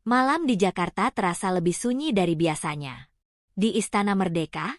Malam di Jakarta terasa lebih sunyi dari biasanya. Di Istana Merdeka,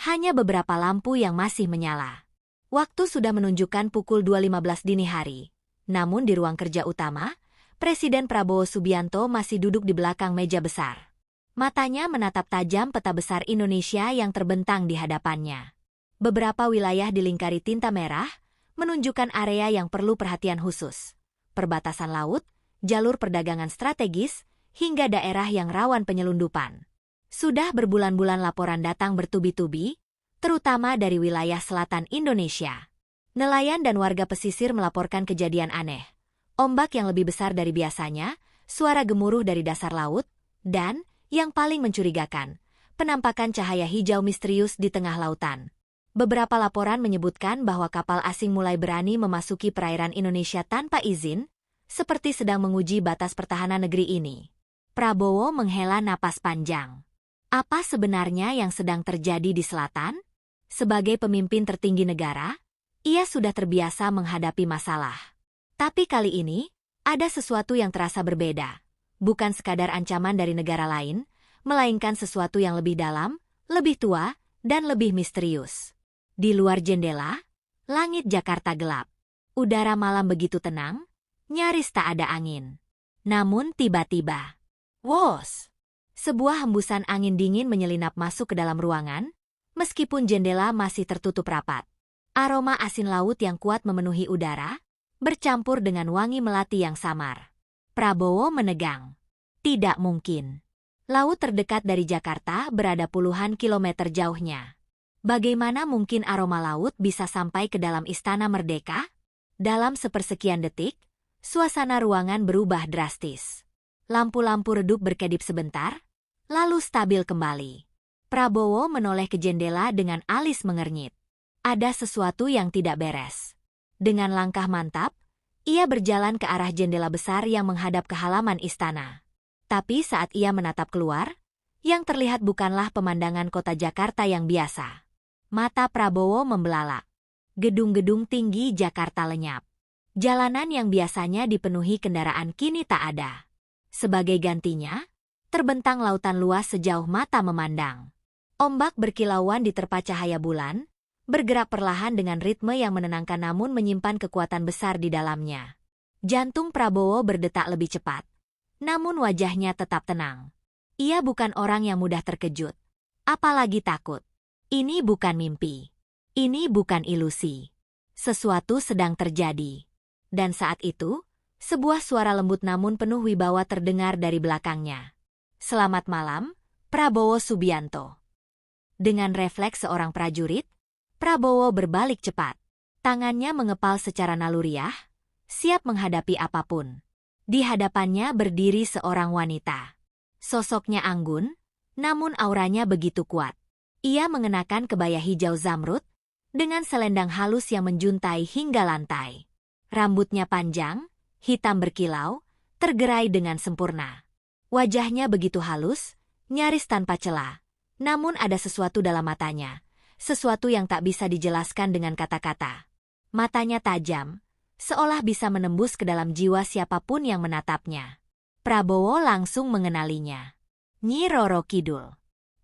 hanya beberapa lampu yang masih menyala. Waktu sudah menunjukkan pukul 2.15 dini hari. Namun di ruang kerja utama, Presiden Prabowo Subianto masih duduk di belakang meja besar. Matanya menatap tajam peta besar Indonesia yang terbentang di hadapannya. Beberapa wilayah dilingkari tinta merah, menunjukkan area yang perlu perhatian khusus. Perbatasan laut, jalur perdagangan strategis, hingga daerah yang rawan penyelundupan. Sudah berbulan-bulan laporan datang bertubi-tubi, terutama dari wilayah selatan Indonesia. Nelayan dan warga pesisir melaporkan kejadian aneh. Ombak yang lebih besar dari biasanya, suara gemuruh dari dasar laut, dan, yang paling mencurigakan, penampakan cahaya hijau misterius di tengah lautan. Beberapa laporan menyebutkan bahwa kapal asing mulai berani memasuki perairan Indonesia tanpa izin, seperti sedang menguji batas pertahanan negeri ini. Prabowo menghela napas panjang. Apa sebenarnya yang sedang terjadi di selatan? Sebagai pemimpin tertinggi negara, ia sudah terbiasa menghadapi masalah. Tapi kali ini, ada sesuatu yang terasa berbeda. Bukan sekadar ancaman dari negara lain, melainkan sesuatu yang lebih dalam, lebih tua, dan lebih misterius. Di luar jendela, langit Jakarta gelap. Udara malam begitu tenang, nyaris tak ada angin. Namun tiba-tiba, wos! Sebuah hembusan angin dingin menyelinap masuk ke dalam ruangan, meskipun jendela masih tertutup rapat. Aroma asin laut yang kuat memenuhi udara, bercampur dengan wangi melati yang samar. Prabowo menegang. Tidak mungkin. Laut terdekat dari Jakarta berada puluhan kilometer jauhnya. Bagaimana mungkin aroma laut bisa sampai ke dalam Istana Merdeka? Dalam sepersekian detik, suasana ruangan berubah drastis. Lampu-lampu redup berkedip sebentar, lalu stabil kembali. Prabowo menoleh ke jendela dengan alis mengernyit. Ada sesuatu yang tidak beres. Dengan langkah mantap, ia berjalan ke arah jendela besar yang menghadap ke halaman istana. Tapi saat ia menatap keluar, yang terlihat bukanlah pemandangan kota Jakarta yang biasa. Mata Prabowo membelalak. Gedung-gedung tinggi Jakarta lenyap. Jalanan yang biasanya dipenuhi kendaraan kini tak ada. Sebagai gantinya, terbentang lautan luas sejauh mata memandang. Ombak berkilauan diterpa cahaya bulan, bergerak perlahan dengan ritme yang menenangkan namun menyimpan kekuatan besar di dalamnya. Jantung Prabowo berdetak lebih cepat. Namun wajahnya tetap tenang. Ia bukan orang yang mudah terkejut. Apalagi takut. Ini bukan mimpi. Ini bukan ilusi. Sesuatu sedang terjadi. Dan saat itu, sebuah suara lembut namun penuh wibawa terdengar dari belakangnya. Selamat malam, Prabowo Subianto. Dengan refleks seorang prajurit, Prabowo berbalik cepat. Tangannya mengepal secara naluriah, siap menghadapi apapun. Di hadapannya berdiri seorang wanita. Sosoknya anggun, namun auranya begitu kuat. Ia mengenakan kebaya hijau zamrud, dengan selendang halus yang menjuntai hingga lantai. Rambutnya panjang, hitam berkilau, tergerai dengan sempurna. Wajahnya begitu halus, nyaris tanpa celah. Namun ada sesuatu dalam matanya, sesuatu yang tak bisa dijelaskan dengan kata-kata. Matanya tajam, seolah bisa menembus ke dalam jiwa siapapun yang menatapnya. Prabowo langsung mengenalinya. Nyi Roro Kidul,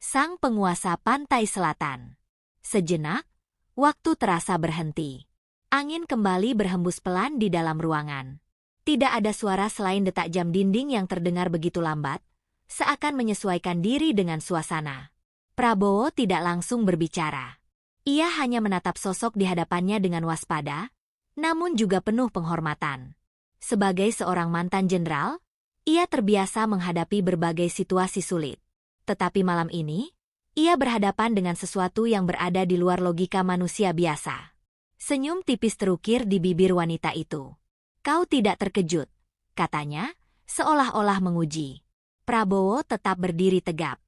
sang penguasa pantai selatan. Sejenak, waktu terasa berhenti. Angin kembali berhembus pelan di dalam ruangan. Tidak ada suara selain detak jam dinding yang terdengar begitu lambat, seakan menyesuaikan diri dengan suasana. Prabowo tidak langsung berbicara. Ia hanya menatap sosok di hadapannya dengan waspada, namun juga penuh penghormatan. Sebagai seorang mantan jenderal, ia terbiasa menghadapi berbagai situasi sulit. Tetapi malam ini, ia berhadapan dengan sesuatu yang berada di luar logika manusia biasa. Senyum tipis terukir di bibir wanita itu. Kau tidak terkejut, katanya, seolah-olah menguji. Prabowo tetap berdiri tegap.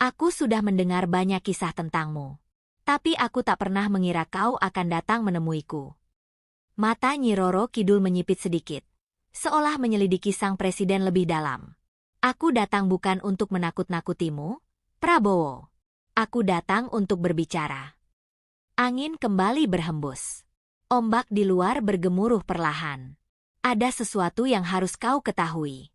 Aku sudah mendengar banyak kisah tentangmu. Tapi aku tak pernah mengira kau akan datang menemuiku. Mata Nyi Roro Kidul menyipit sedikit, seolah menyelidiki sang presiden lebih dalam. Aku datang bukan untuk menakut-nakutimu, Prabowo. Aku datang untuk berbicara. Angin kembali berhembus. Ombak di luar bergemuruh perlahan. Ada sesuatu yang harus kau ketahui.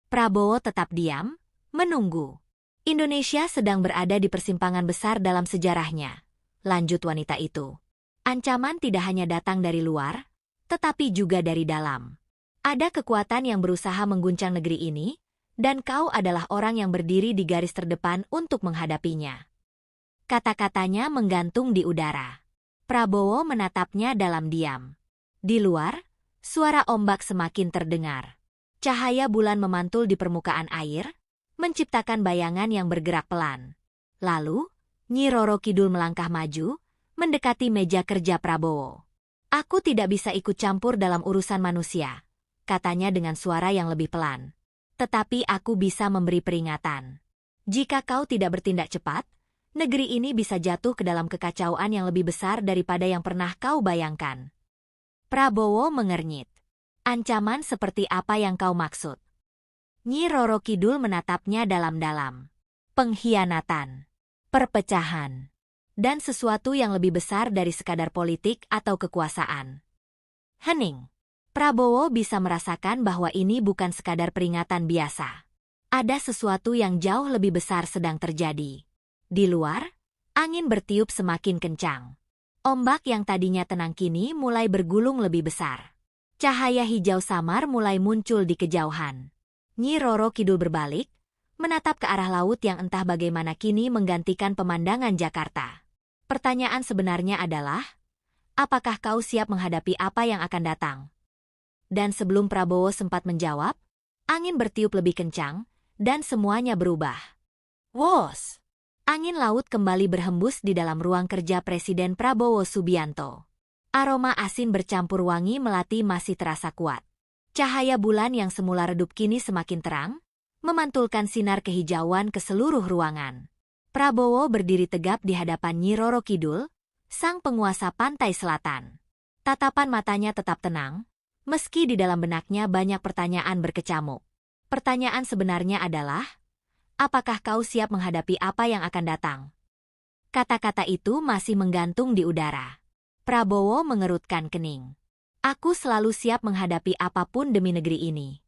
Prabowo tetap diam, menunggu. Indonesia sedang berada di persimpangan besar dalam sejarahnya, lanjut wanita itu. Ancaman tidak hanya datang dari luar, tetapi juga dari dalam. Ada kekuatan yang berusaha mengguncang negeri ini, dan kau adalah orang yang berdiri di garis terdepan untuk menghadapinya. Kata-katanya menggantung di udara. Prabowo menatapnya dalam diam. Di luar, suara ombak semakin terdengar. Cahaya bulan memantul di permukaan air, menciptakan bayangan yang bergerak pelan. Lalu, Nyi Roro Kidul melangkah maju, mendekati meja kerja Prabowo. Aku tidak bisa ikut campur dalam urusan manusia, katanya dengan suara yang lebih pelan. Tetapi aku bisa memberi peringatan. Jika kau tidak bertindak cepat, negeri ini bisa jatuh ke dalam kekacauan yang lebih besar daripada yang pernah kau bayangkan. Prabowo mengernyit. Ancaman seperti apa yang kau maksud? Nyi Roro Kidul menatapnya dalam-dalam. Pengkhianatan, perpecahan, dan sesuatu yang lebih besar dari sekadar politik atau kekuasaan. Hening. Prabowo bisa merasakan bahwa ini bukan sekadar peringatan biasa. Ada sesuatu yang jauh lebih besar sedang terjadi. Di luar, angin bertiup semakin kencang. Ombak yang tadinya tenang kini mulai bergulung lebih besar. Cahaya hijau samar mulai muncul di kejauhan. Nyi Roro Kidul berbalik, menatap ke arah laut yang entah bagaimana kini menggantikan pemandangan Jakarta. Pertanyaan sebenarnya adalah, apakah kau siap menghadapi apa yang akan datang? Dan sebelum Prabowo sempat menjawab, angin bertiup lebih kencang, dan semuanya berubah. Wos! Angin laut kembali berhembus di dalam ruang kerja Presiden Prabowo Subianto. Aroma asin bercampur wangi melati masih terasa kuat. Cahaya bulan yang semula redup kini semakin terang, memantulkan sinar kehijauan ke seluruh ruangan. Prabowo berdiri tegap di hadapan Nyi Roro Kidul, sang penguasa pantai selatan. Tatapan matanya tetap tenang, meski di dalam benaknya banyak pertanyaan berkecamuk. Pertanyaan sebenarnya adalah, apakah kau siap menghadapi apa yang akan datang? Kata-kata itu masih menggantung di udara. Prabowo mengerutkan kening. Aku selalu siap menghadapi apapun demi negeri ini.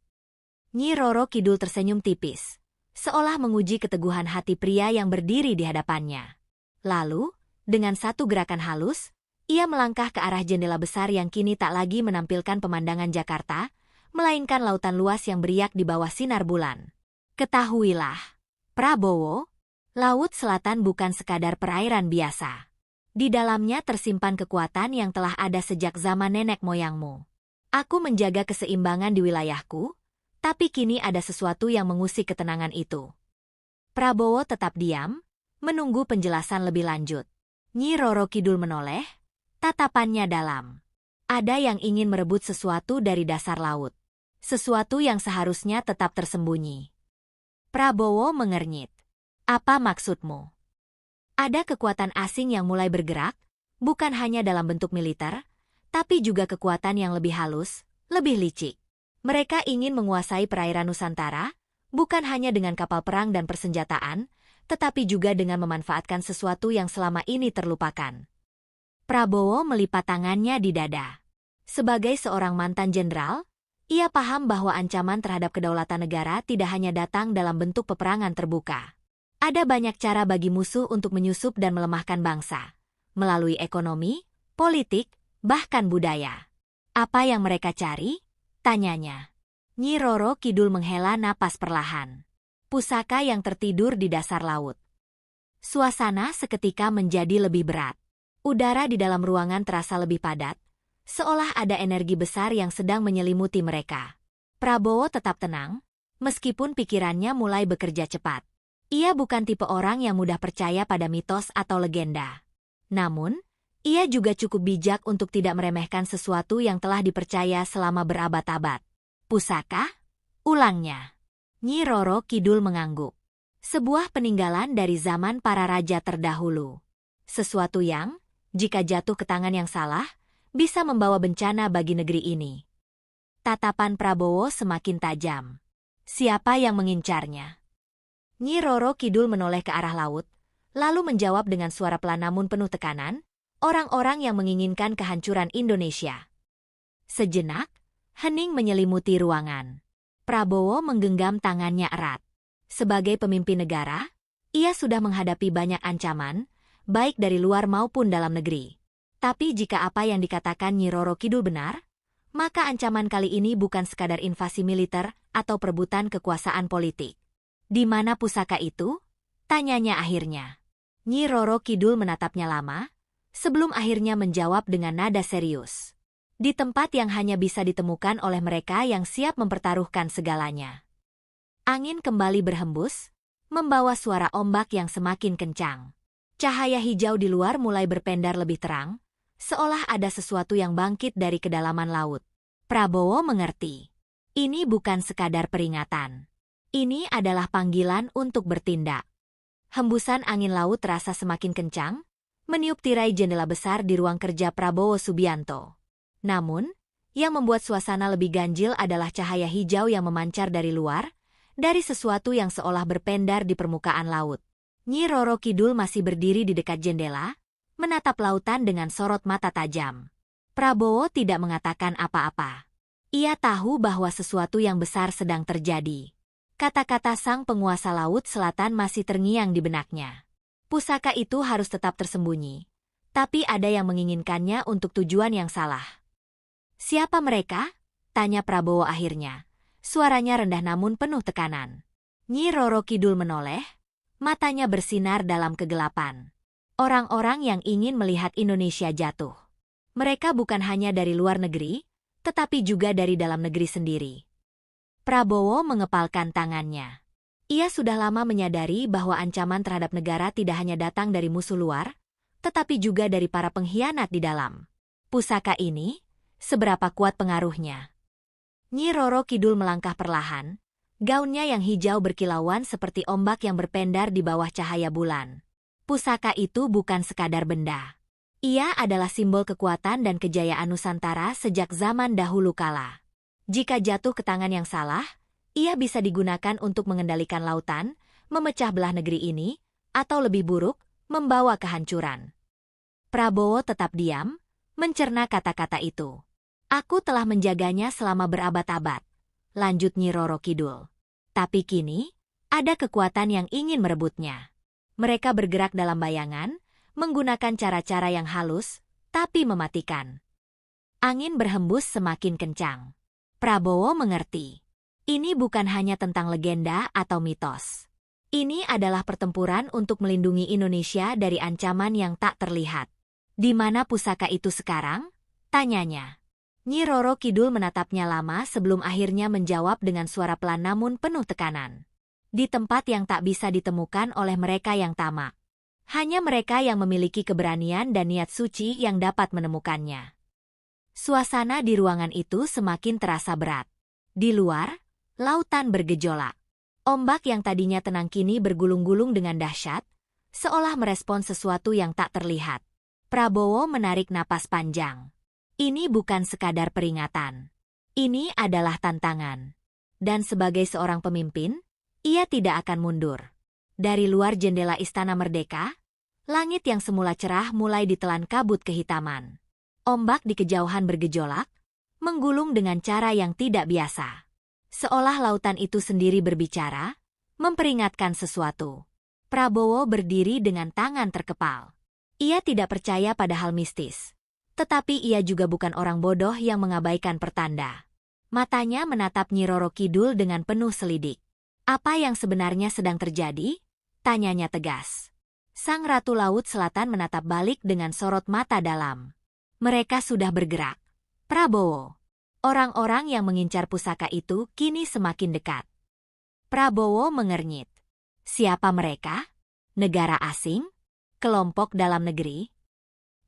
Nyi Roro Kidul tersenyum tipis, seolah menguji keteguhan hati pria yang berdiri di hadapannya. Lalu, dengan satu gerakan halus, ia melangkah ke arah jendela besar yang kini tak lagi menampilkan pemandangan Jakarta, melainkan lautan luas yang beriak di bawah sinar bulan. Ketahuilah, Prabowo, Laut Selatan bukan sekadar perairan biasa. Di dalamnya tersimpan kekuatan yang telah ada sejak zaman nenek moyangmu. Aku menjaga keseimbangan di wilayahku, tapi kini ada sesuatu yang mengusik ketenangan itu. Prabowo tetap diam, menunggu penjelasan lebih lanjut. Nyi Roro Kidul menoleh, tatapannya dalam. Ada yang ingin merebut sesuatu dari dasar laut. Sesuatu yang seharusnya tetap tersembunyi. Prabowo mengernyit. Apa maksudmu? Ada kekuatan asing yang mulai bergerak, bukan hanya dalam bentuk militer, tapi juga kekuatan yang lebih halus, lebih licik. Mereka ingin menguasai perairan Nusantara, bukan hanya dengan kapal perang dan persenjataan, tetapi juga dengan memanfaatkan sesuatu yang selama ini terlupakan. Prabowo melipat tangannya di dada. Sebagai seorang mantan jenderal, ia paham bahwa ancaman terhadap kedaulatan negara tidak hanya datang dalam bentuk peperangan terbuka. Ada banyak cara bagi musuh untuk menyusup dan melemahkan bangsa, melalui ekonomi, politik, bahkan budaya. Apa yang mereka cari? Tanyanya. Nyi Roro Kidul menghela napas perlahan. Pusaka yang tertidur di dasar laut. Suasana seketika menjadi lebih berat. Udara di dalam ruangan terasa lebih padat, seolah ada energi besar yang sedang menyelimuti mereka. Prabowo tetap tenang, meskipun pikirannya mulai bekerja cepat. Ia bukan tipe orang yang mudah percaya pada mitos atau legenda. Namun, ia juga cukup bijak untuk tidak meremehkan sesuatu yang telah dipercaya selama berabad-abad. Pusaka? Ulangnya. Nyi Roro Kidul mengangguk. Sebuah peninggalan dari zaman para raja terdahulu. Sesuatu yang, jika jatuh ke tangan yang salah, bisa membawa bencana bagi negeri ini. Tatapan Prabowo semakin tajam. Siapa yang mengincarnya? Nyi Roro Kidul menoleh ke arah laut, lalu menjawab dengan suara pelan namun penuh tekanan, orang-orang yang menginginkan kehancuran Indonesia. Sejenak, hening menyelimuti ruangan. Prabowo menggenggam tangannya erat. Sebagai pemimpin negara, ia sudah menghadapi banyak ancaman, baik dari luar maupun dalam negeri. Tapi jika apa yang dikatakan Nyi Roro Kidul benar, maka ancaman kali ini bukan sekadar invasi militer atau perebutan kekuasaan politik. Di mana pusaka itu? Tanyanya akhirnya. Nyi Roro Kidul menatapnya lama, sebelum akhirnya menjawab dengan nada serius. Di tempat yang hanya bisa ditemukan oleh mereka yang siap mempertaruhkan segalanya. Angin kembali berhembus, membawa suara ombak yang semakin kencang. Cahaya hijau di luar mulai berpendar lebih terang, seolah ada sesuatu yang bangkit dari kedalaman laut. Prabowo mengerti. Ini bukan sekadar peringatan. Ini adalah panggilan untuk bertindak. Hembusan angin laut terasa semakin kencang, meniup tirai jendela besar di ruang kerja Prabowo Subianto. Namun, yang membuat suasana lebih ganjil adalah cahaya hijau yang memancar dari luar, dari sesuatu yang seolah berpendar di permukaan laut. Nyi Roro Kidul masih berdiri di dekat jendela, menatap lautan dengan sorot mata tajam. Prabowo tidak mengatakan apa-apa. Ia tahu bahwa sesuatu yang besar sedang terjadi. Kata-kata sang penguasa laut selatan masih terngiang di benaknya. Pusaka itu harus tetap tersembunyi. Tapi ada yang menginginkannya untuk tujuan yang salah. Siapa mereka? Tanya Prabowo akhirnya. Suaranya rendah namun penuh tekanan. Nyi Roro Kidul menoleh, matanya bersinar dalam kegelapan. Orang-orang yang ingin melihat Indonesia jatuh. Mereka bukan hanya dari luar negeri, tetapi juga dari dalam negeri sendiri. Prabowo mengepalkan tangannya. Ia sudah lama menyadari bahwa ancaman terhadap negara tidak hanya datang dari musuh luar, tetapi juga dari para pengkhianat di dalam. Pusaka ini, seberapa kuat pengaruhnya? Nyi Roro Kidul melangkah perlahan, gaunnya yang hijau berkilauan seperti ombak yang berpendar di bawah cahaya bulan. Pusaka itu bukan sekadar benda. Ia adalah simbol kekuatan dan kejayaan Nusantara sejak zaman dahulu kala. Jika jatuh ke tangan yang salah, ia bisa digunakan untuk mengendalikan lautan, memecah belah negeri ini, atau lebih buruk, membawa kehancuran. Prabowo tetap diam, mencerna kata-kata itu. Aku telah menjaganya selama berabad-abad, lanjut Nyi Roro Kidul. Tapi kini, ada kekuatan yang ingin merebutnya. Mereka bergerak dalam bayangan, menggunakan cara-cara yang halus, tapi mematikan. Angin berhembus semakin kencang. Prabowo mengerti. Ini bukan hanya tentang legenda atau mitos. Ini adalah pertempuran untuk melindungi Indonesia dari ancaman yang tak terlihat. Di mana pusaka itu sekarang? Tanyanya. Nyi Roro Kidul menatapnya lama sebelum akhirnya menjawab dengan suara pelan namun penuh tekanan. Di tempat yang tak bisa ditemukan oleh mereka yang tamak. Hanya mereka yang memiliki keberanian dan niat suci yang dapat menemukannya. Suasana di ruangan itu semakin terasa berat. Di luar, lautan bergejolak. Ombak yang tadinya tenang kini bergulung-gulung dengan dahsyat, seolah merespons sesuatu yang tak terlihat. Prabowo menarik napas panjang. Ini bukan sekadar peringatan. Ini adalah tantangan. Dan sebagai seorang pemimpin, ia tidak akan mundur. Dari luar jendela Istana Merdeka, langit yang semula cerah mulai ditelan kabut kehitaman. Ombak di kejauhan bergejolak, menggulung dengan cara yang tidak biasa. Seolah lautan itu sendiri berbicara, memperingatkan sesuatu. Prabowo berdiri dengan tangan terkepal. Ia tidak percaya pada hal mistis. Tetapi ia juga bukan orang bodoh yang mengabaikan pertanda. Matanya menatap Nyi Roro Kidul dengan penuh selidik. Apa yang sebenarnya sedang terjadi? Tanyanya tegas. Sang Ratu Laut Selatan menatap balik dengan sorot mata dalam. Mereka sudah bergerak. Prabowo. Orang-orang yang mengincar pusaka itu kini semakin dekat. Prabowo mengernyit. Siapa mereka? Negara asing? Kelompok dalam negeri?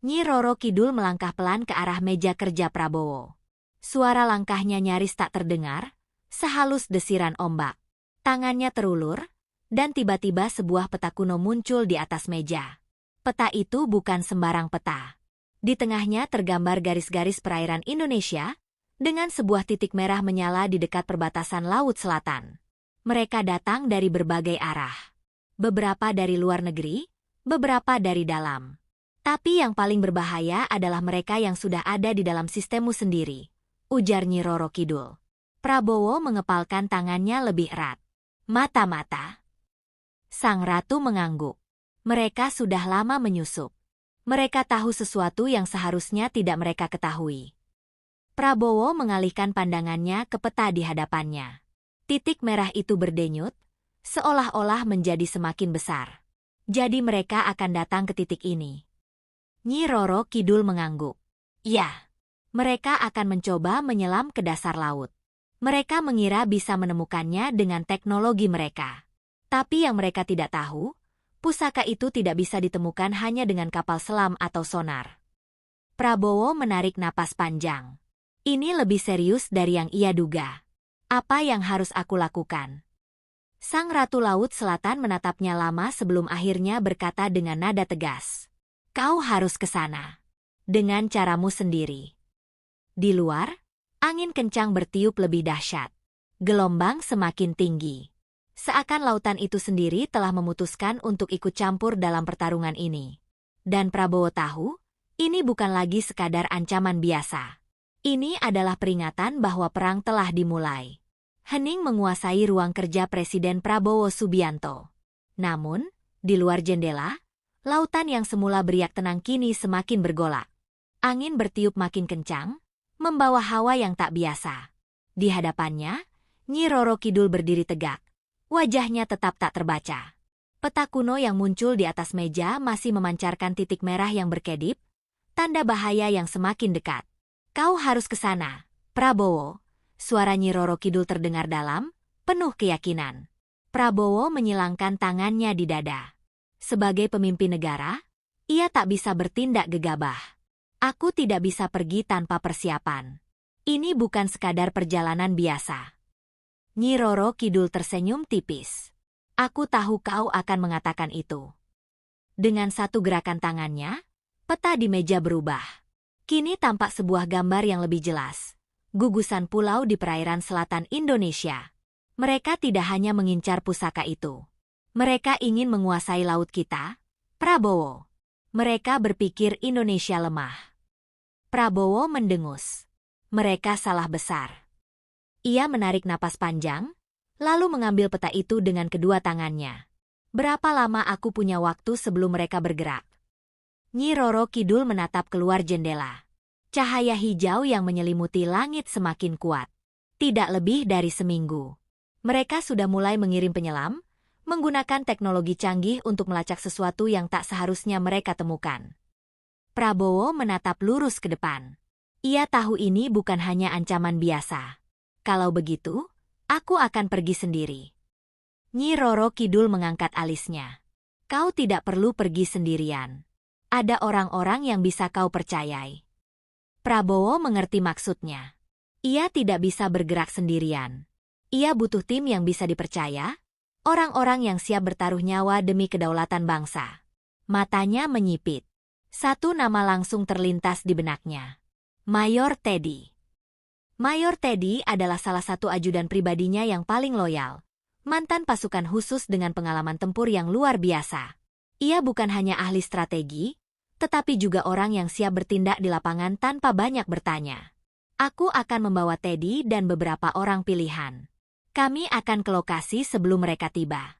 Nyi Roro Kidul melangkah pelan ke arah meja kerja Prabowo. Suara langkahnya nyaris tak terdengar, sehalus desiran ombak. Tangannya terulur, dan tiba-tiba sebuah peta kuno muncul di atas meja. Peta itu bukan sembarang peta. Di tengahnya tergambar garis-garis perairan Indonesia, dengan sebuah titik merah menyala di dekat perbatasan Laut Selatan. Mereka datang dari berbagai arah. Beberapa dari luar negeri, beberapa dari dalam. Tapi yang paling berbahaya adalah mereka yang sudah ada di dalam sistemmu sendiri, ujar Nyi Roro Kidul. Prabowo mengepalkan tangannya lebih erat. Mata-mata. Sang ratu mengangguk. Mereka sudah lama menyusup. Mereka tahu sesuatu yang seharusnya tidak mereka ketahui. Prabowo mengalihkan pandangannya ke peta di hadapannya. Titik merah itu berdenyut, seolah-olah menjadi semakin besar. Jadi mereka akan datang ke titik ini. Nyi Roro Kidul mengangguk. Ya, mereka akan mencoba menyelam ke dasar laut. Mereka mengira bisa menemukannya dengan teknologi mereka. Tapi yang mereka tidak tahu, pusaka itu tidak bisa ditemukan hanya dengan kapal selam atau sonar. Prabowo menarik napas panjang. Ini lebih serius dari yang ia duga. Apa yang harus aku lakukan? Sang Ratu Laut Selatan menatapnya lama sebelum akhirnya berkata dengan nada tegas. Kau harus ke sana. Dengan caramu sendiri. Di luar, angin kencang bertiup lebih dahsyat. Gelombang semakin tinggi. Seakan lautan itu sendiri telah memutuskan untuk ikut campur dalam pertarungan ini. Dan Prabowo tahu, ini bukan lagi sekadar ancaman biasa. Ini adalah peringatan bahwa perang telah dimulai. Hening menguasai ruang kerja Presiden Prabowo Subianto. Namun, di luar jendela, lautan yang semula beriak tenang kini semakin bergolak. Angin bertiup makin kencang, membawa hawa yang tak biasa. Di hadapannya, Nyi Roro Kidul berdiri tegak. Wajahnya tetap tak terbaca. Peta kuno yang muncul di atas meja masih memancarkan titik merah yang berkedip, tanda bahaya yang semakin dekat. Kau harus ke sana, Prabowo. Suara Nyi Roro Kidul terdengar dalam, penuh keyakinan. Prabowo menyilangkan tangannya di dada. Sebagai pemimpin negara, ia tak bisa bertindak gegabah. Aku tidak bisa pergi tanpa persiapan. Ini bukan sekadar perjalanan biasa. Nyi Roro Kidul tersenyum tipis. Aku tahu kau akan mengatakan itu. Dengan satu gerakan tangannya, peta di meja berubah. Kini tampak sebuah gambar yang lebih jelas. Gugusan pulau di perairan selatan Indonesia. Mereka tidak hanya mengincar pusaka itu. Mereka ingin menguasai laut kita, Prabowo. Mereka berpikir Indonesia lemah. Prabowo mendengus. Mereka salah besar. Ia menarik napas panjang, lalu mengambil peta itu dengan kedua tangannya. Berapa lama aku punya waktu sebelum mereka bergerak? Nyi Roro Kidul menatap keluar jendela. Cahaya hijau yang menyelimuti langit semakin kuat. Tidak lebih dari seminggu. Mereka sudah mulai mengirim penyelam, menggunakan teknologi canggih untuk melacak sesuatu yang tak seharusnya mereka temukan. Prabowo menatap lurus ke depan. Ia tahu ini bukan hanya ancaman biasa. Kalau begitu, aku akan pergi sendiri. Nyi Roro Kidul mengangkat alisnya. Kau tidak perlu pergi sendirian. Ada orang-orang yang bisa kau percayai. Prabowo mengerti maksudnya. Ia tidak bisa bergerak sendirian. Ia butuh tim yang bisa dipercaya, orang-orang yang siap bertaruh nyawa demi kedaulatan bangsa. Matanya menyipit. Satu nama langsung terlintas di benaknya. Mayor Teddy. Mayor Teddy adalah salah satu ajudan pribadinya yang paling loyal. Mantan pasukan khusus dengan pengalaman tempur yang luar biasa. Ia bukan hanya ahli strategi, tetapi juga orang yang siap bertindak di lapangan tanpa banyak bertanya. Aku akan membawa Teddy dan beberapa orang pilihan. Kami akan ke lokasi sebelum mereka tiba.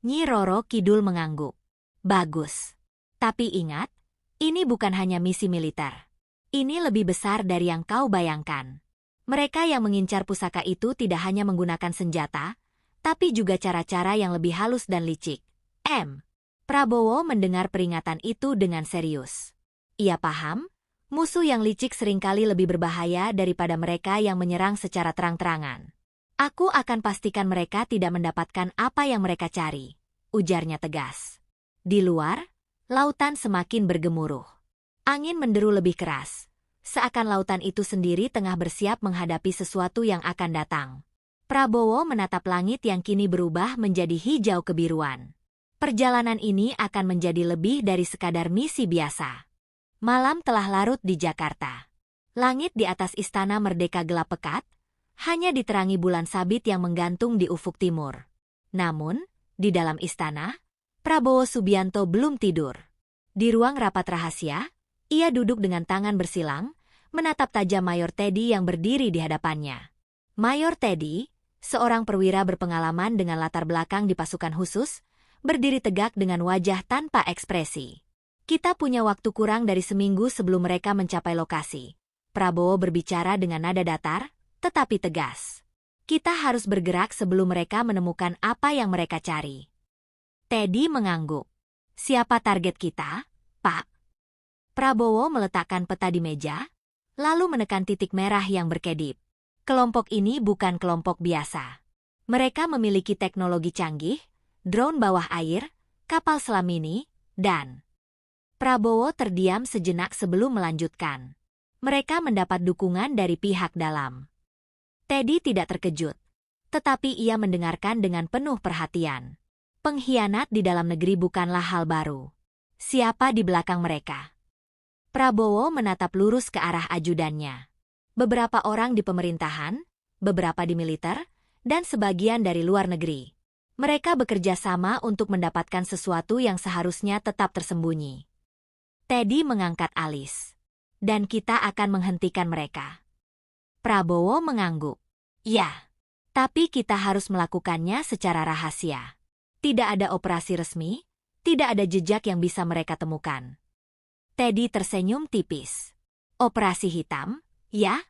Nyi Roro Kidul mengangguk. Bagus. Tapi ingat, ini bukan hanya misi militer. Ini lebih besar dari yang kau bayangkan. Mereka yang mengincar pusaka itu tidak hanya menggunakan senjata, tapi juga cara-cara yang lebih halus dan licik. Prabowo mendengar peringatan itu dengan serius. Ia paham, musuh yang licik seringkali lebih berbahaya daripada mereka yang menyerang secara terang-terangan. Aku akan pastikan mereka tidak mendapatkan apa yang mereka cari, ujarnya tegas. Di luar, lautan semakin bergemuruh. Angin menderu lebih keras. Seakan lautan itu sendiri tengah bersiap menghadapi sesuatu yang akan datang. Prabowo menatap langit yang kini berubah menjadi hijau kebiruan. Perjalanan ini akan menjadi lebih dari sekadar misi biasa. Malam telah larut di Jakarta. Langit di atas Istana Merdeka gelap pekat, hanya diterangi bulan sabit yang menggantung di ufuk timur. Namun, di dalam istana, Prabowo Subianto belum tidur. Di ruang rapat rahasia, ia duduk dengan tangan bersilang, menatap tajam Mayor Teddy yang berdiri di hadapannya. Mayor Teddy, seorang perwira berpengalaman dengan latar belakang di pasukan khusus, berdiri tegak dengan wajah tanpa ekspresi. Kita punya waktu kurang dari seminggu sebelum mereka mencapai lokasi. Prabowo berbicara dengan nada datar, tetapi tegas. Kita harus bergerak sebelum mereka menemukan apa yang mereka cari. Teddy mengangguk. Siapa target kita, Pak? Prabowo meletakkan peta di meja, lalu menekan titik merah yang berkedip. Kelompok ini bukan kelompok biasa. Mereka memiliki teknologi canggih, drone bawah air, kapal selam mini, dan... Prabowo terdiam sejenak sebelum melanjutkan. Mereka mendapat dukungan dari pihak dalam. Teddy tidak terkejut, tetapi ia mendengarkan dengan penuh perhatian. Pengkhianat di dalam negeri bukanlah hal baru. Siapa di belakang mereka? Prabowo menatap lurus ke arah ajudannya. Beberapa orang di pemerintahan, beberapa di militer, dan sebagian dari luar negeri. Mereka bekerja sama untuk mendapatkan sesuatu yang seharusnya tetap tersembunyi. Teddy mengangkat alis. Dan kita akan menghentikan mereka. Prabowo mengangguk. Ya, tapi kita harus melakukannya secara rahasia. Tidak ada operasi resmi, tidak ada jejak yang bisa mereka temukan. Teddy tersenyum tipis. Operasi hitam? Ya?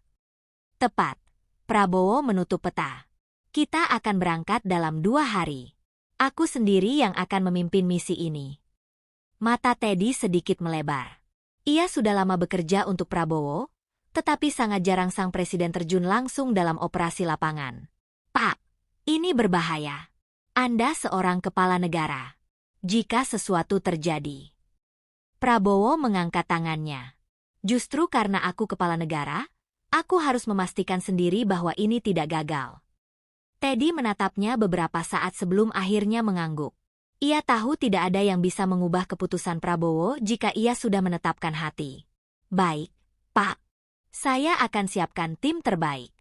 Tepat. Prabowo menutup peta. Kita akan berangkat dalam 2 hari. Aku sendiri yang akan memimpin misi ini. Mata Teddy sedikit melebar. Ia sudah lama bekerja untuk Prabowo, tetapi sangat jarang sang presiden terjun langsung dalam operasi lapangan. Pak, ini berbahaya. Anda seorang kepala negara. Jika sesuatu terjadi. Prabowo mengangkat tangannya. Justru karena aku kepala negara, aku harus memastikan sendiri bahwa ini tidak gagal. Teddy menatapnya beberapa saat sebelum akhirnya mengangguk. Ia tahu tidak ada yang bisa mengubah keputusan Prabowo jika ia sudah menetapkan hati. Baik, Pak. Saya akan siapkan tim terbaik.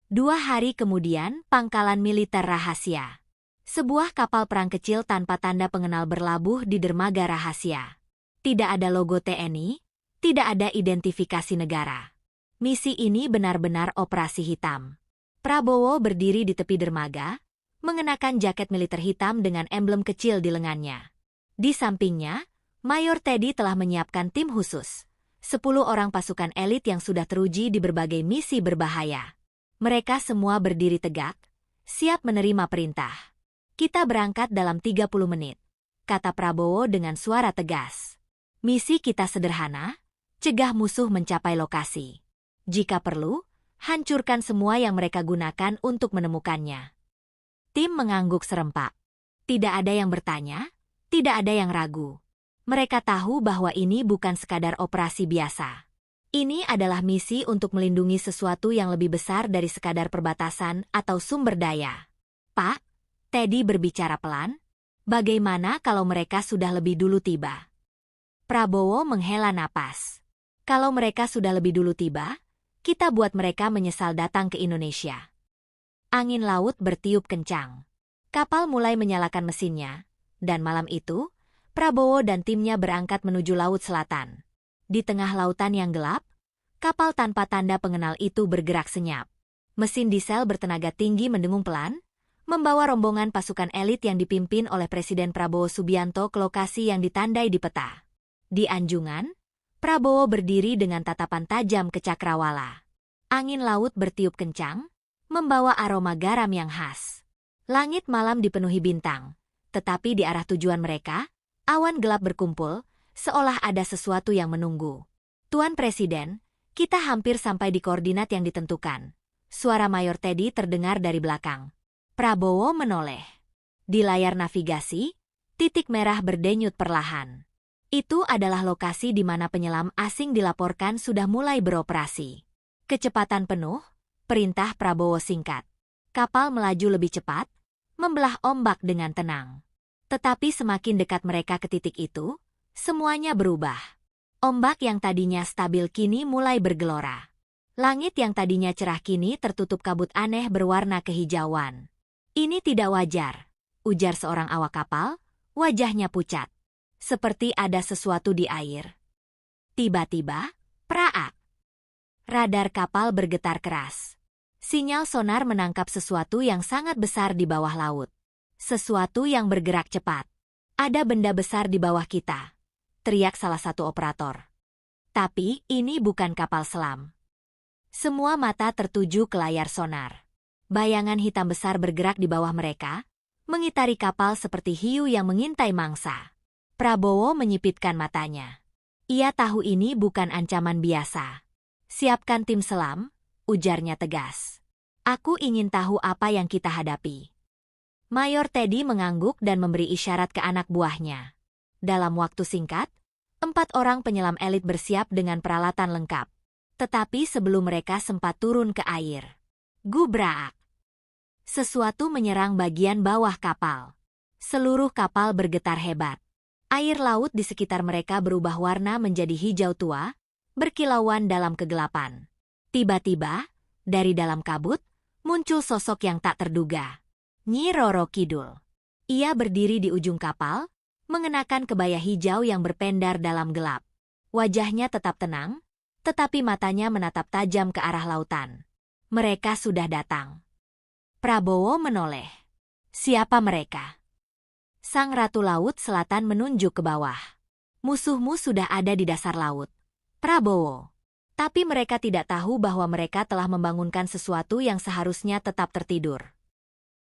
2 hari kemudian, pangkalan militer rahasia. Sebuah kapal perang kecil tanpa tanda pengenal berlabuh di dermaga rahasia. Tidak ada logo TNI, tidak ada identifikasi negara. Misi ini benar-benar operasi hitam. Prabowo berdiri di tepi dermaga, mengenakan jaket militer hitam dengan emblem kecil di lengannya. Di sampingnya, Mayor Teddy telah menyiapkan tim khusus. 10 orang pasukan elit yang sudah teruji di berbagai misi berbahaya. Mereka semua berdiri tegak, siap menerima perintah. Kita berangkat dalam 30 menit, kata Prabowo dengan suara tegas. Misi kita sederhana, cegah musuh mencapai lokasi. Jika perlu, hancurkan semua yang mereka gunakan untuk menemukannya. Tim mengangguk serempak. Tidak ada yang bertanya, tidak ada yang ragu. Mereka tahu bahwa ini bukan sekadar operasi biasa. Ini adalah misi untuk melindungi sesuatu yang lebih besar dari sekadar perbatasan atau sumber daya. Pak, Teddy berbicara pelan. Bagaimana kalau mereka sudah lebih dulu tiba? Prabowo menghela napas. Kalau mereka sudah lebih dulu tiba, kita buat mereka menyesal datang ke Indonesia. Angin laut bertiup kencang. Kapal mulai menyalakan mesinnya, dan malam itu, Prabowo dan timnya berangkat menuju Laut Selatan. Di tengah lautan yang gelap, kapal tanpa tanda pengenal itu bergerak senyap. Mesin diesel bertenaga tinggi mendengung pelan, membawa rombongan pasukan elit yang dipimpin oleh Presiden Prabowo Subianto ke lokasi yang ditandai di peta. Di anjungan, Prabowo berdiri dengan tatapan tajam ke cakrawala. Angin laut bertiup kencang, membawa aroma garam yang khas. Langit malam dipenuhi bintang, tetapi di arah tujuan mereka, awan gelap berkumpul, seolah ada sesuatu yang menunggu. Tuan Presiden, kita hampir sampai di koordinat yang ditentukan. Suara Mayor Teddy terdengar dari belakang. Prabowo menoleh. Di layar navigasi, titik merah berdenyut perlahan. Itu adalah lokasi di mana penyelam asing dilaporkan sudah mulai beroperasi. Kecepatan penuh, perintah Prabowo singkat. Kapal melaju lebih cepat, membelah ombak dengan tenang. Tetapi semakin dekat mereka ke titik itu, semuanya berubah. Ombak yang tadinya stabil kini mulai bergelora. Langit yang tadinya cerah kini tertutup kabut aneh berwarna kehijauan. Ini tidak wajar, ujar seorang awak kapal, wajahnya pucat. Seperti ada sesuatu di air. Tiba-tiba, praak. Radar kapal bergetar keras. Sinyal sonar menangkap sesuatu yang sangat besar di bawah laut. Sesuatu yang bergerak cepat. Ada benda besar di bawah kita, teriak salah satu operator. Tapi ini bukan kapal selam. Semua mata tertuju ke layar sonar. Bayangan hitam besar bergerak di bawah mereka, mengitari kapal seperti hiu yang mengintai mangsa. Prabowo menyipitkan matanya. Ia tahu ini bukan ancaman biasa. Siapkan tim selam, ujarnya tegas. Aku ingin tahu apa yang kita hadapi. Mayor Teddy mengangguk dan memberi isyarat ke anak buahnya. Dalam waktu singkat, 4 orang penyelam elit bersiap dengan peralatan lengkap. Tetapi sebelum mereka sempat turun ke air, gubrak! Sesuatu menyerang bagian bawah kapal. Seluruh kapal bergetar hebat. Air laut di sekitar mereka berubah warna menjadi hijau tua, berkilauan dalam kegelapan. Tiba-tiba, dari dalam kabut, muncul sosok yang tak terduga. Nyi Roro Kidul. Ia berdiri di ujung kapal, mengenakan kebaya hijau yang berpendar dalam gelap. Wajahnya tetap tenang, tetapi matanya menatap tajam ke arah lautan. Mereka sudah datang. Prabowo menoleh. Siapa mereka? Sang Ratu Laut Selatan menunjuk ke bawah. Musuhmu sudah ada di dasar laut, Prabowo. Tapi mereka tidak tahu bahwa mereka telah membangunkan sesuatu yang seharusnya tetap tertidur.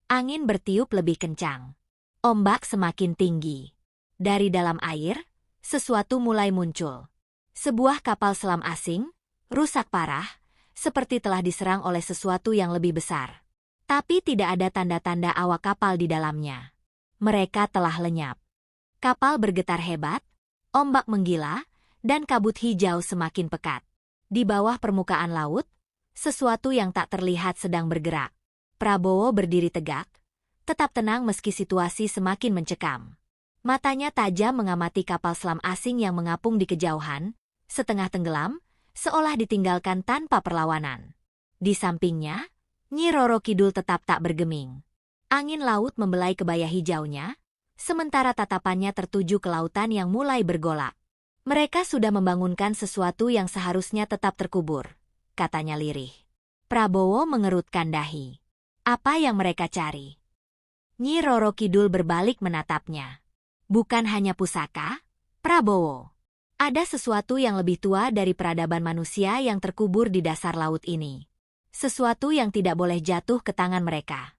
Angin bertiup lebih kencang. Ombak semakin tinggi. Dari dalam air, sesuatu mulai muncul. Sebuah kapal selam asing, rusak parah, seperti telah diserang oleh sesuatu yang lebih besar. Tapi tidak ada tanda-tanda awak kapal di dalamnya. Mereka telah lenyap. Kapal bergetar hebat, ombak menggila, dan kabut hijau semakin pekat. Di bawah permukaan laut, sesuatu yang tak terlihat sedang bergerak. Prabowo berdiri tegak, tetap tenang meski situasi semakin mencekam. Matanya tajam mengamati kapal selam asing yang mengapung di kejauhan, setengah tenggelam, seolah ditinggalkan tanpa perlawanan. Di sampingnya, Nyi Roro Kidul tetap tak bergeming. Angin laut membelai kebaya hijaunya, sementara tatapannya tertuju ke lautan yang mulai bergolak. Mereka sudah membangunkan sesuatu yang seharusnya tetap terkubur, katanya lirih. Prabowo mengerutkan dahi. Apa yang mereka cari? Nyi Roro Kidul berbalik menatapnya. Bukan hanya pusaka, Prabowo. Ada sesuatu yang lebih tua dari peradaban manusia yang terkubur di dasar laut ini. Sesuatu yang tidak boleh jatuh ke tangan mereka.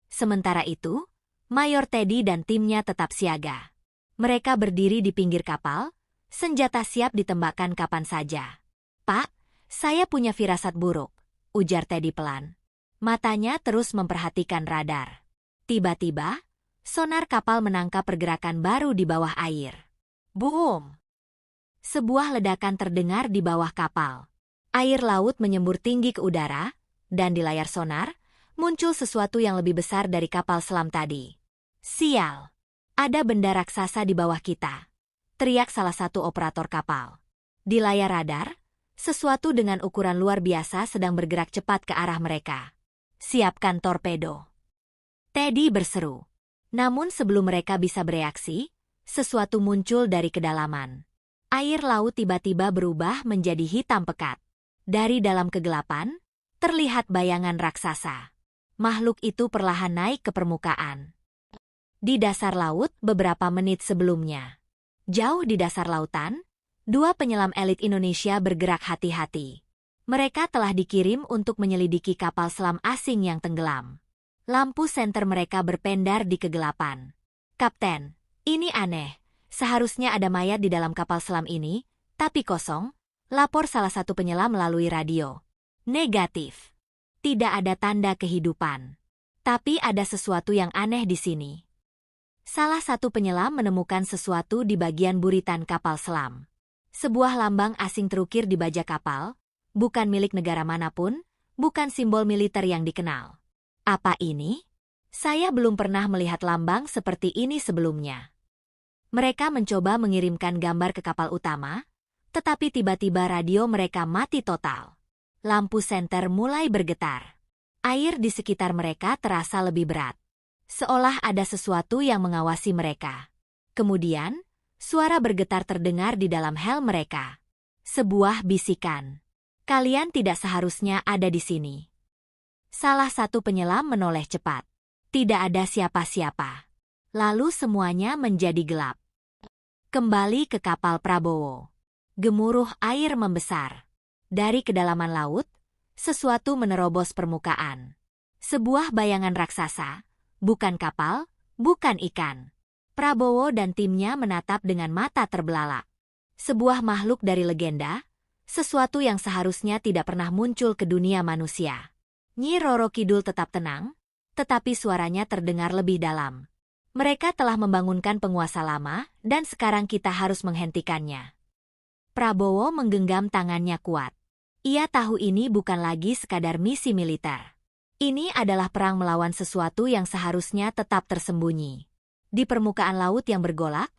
Sementara itu, Mayor Teddy dan timnya tetap siaga. Mereka berdiri di pinggir kapal, senjata siap ditembakkan kapan saja. Pak, saya punya firasat buruk, ujar Teddy pelan. Matanya terus memperhatikan radar. Tiba-tiba, sonar kapal menangkap pergerakan baru di bawah air. Boom! Sebuah ledakan terdengar di bawah kapal. Air laut menyembur tinggi ke udara, dan di layar sonar, muncul sesuatu yang lebih besar dari kapal selam tadi. Sial! Ada benda raksasa di bawah kita, teriak salah satu operator kapal. Di layar radar, sesuatu dengan ukuran luar biasa sedang bergerak cepat ke arah mereka. Siapkan torpedo. Teddy berseru. Namun sebelum mereka bisa bereaksi, sesuatu muncul dari kedalaman. Air laut tiba-tiba berubah menjadi hitam pekat. Dari dalam kegelapan, terlihat bayangan raksasa. Makhluk itu perlahan naik ke permukaan. Di dasar laut beberapa menit sebelumnya. Jauh di dasar lautan, 2 penyelam elit Indonesia bergerak hati-hati. Mereka telah dikirim untuk menyelidiki kapal selam asing yang tenggelam. Lampu senter mereka berpendar di kegelapan. Kapten, ini aneh. Seharusnya ada mayat di dalam kapal selam ini, tapi kosong. Lapor salah satu penyelam melalui radio. Negatif. Tidak ada tanda kehidupan. Tapi ada sesuatu yang aneh di sini. Salah satu penyelam menemukan sesuatu di bagian buritan kapal selam. Sebuah lambang asing terukir di baja kapal, bukan milik negara manapun, bukan simbol militer yang dikenal. Apa ini? Saya belum pernah melihat lambang seperti ini sebelumnya. Mereka mencoba mengirimkan gambar ke kapal utama, tetapi tiba-tiba radio mereka mati total. Lampu senter mulai bergetar. Air di sekitar mereka terasa lebih berat. Seolah ada sesuatu yang mengawasi mereka. Kemudian, suara bergetar terdengar di dalam helm mereka. Sebuah bisikan. Kalian tidak seharusnya ada di sini. Salah satu penyelam menoleh cepat. Tidak ada siapa-siapa. Lalu semuanya menjadi gelap. Kembali ke kapal Prabowo. Gemuruh air membesar. Dari kedalaman laut, sesuatu menerobos permukaan. Sebuah bayangan raksasa, bukan kapal, bukan ikan. Prabowo dan timnya menatap dengan mata terbelalak. Sebuah makhluk dari legenda, sesuatu yang seharusnya tidak pernah muncul ke dunia manusia. Nyi Roro Kidul tetap tenang, tetapi suaranya terdengar lebih dalam. Mereka telah membangunkan penguasa lama, dan sekarang kita harus menghentikannya. Prabowo menggenggam tangannya kuat. Ia tahu ini bukan lagi sekadar misi militer. Ini adalah perang melawan sesuatu yang seharusnya tetap tersembunyi. Di permukaan laut yang bergolak,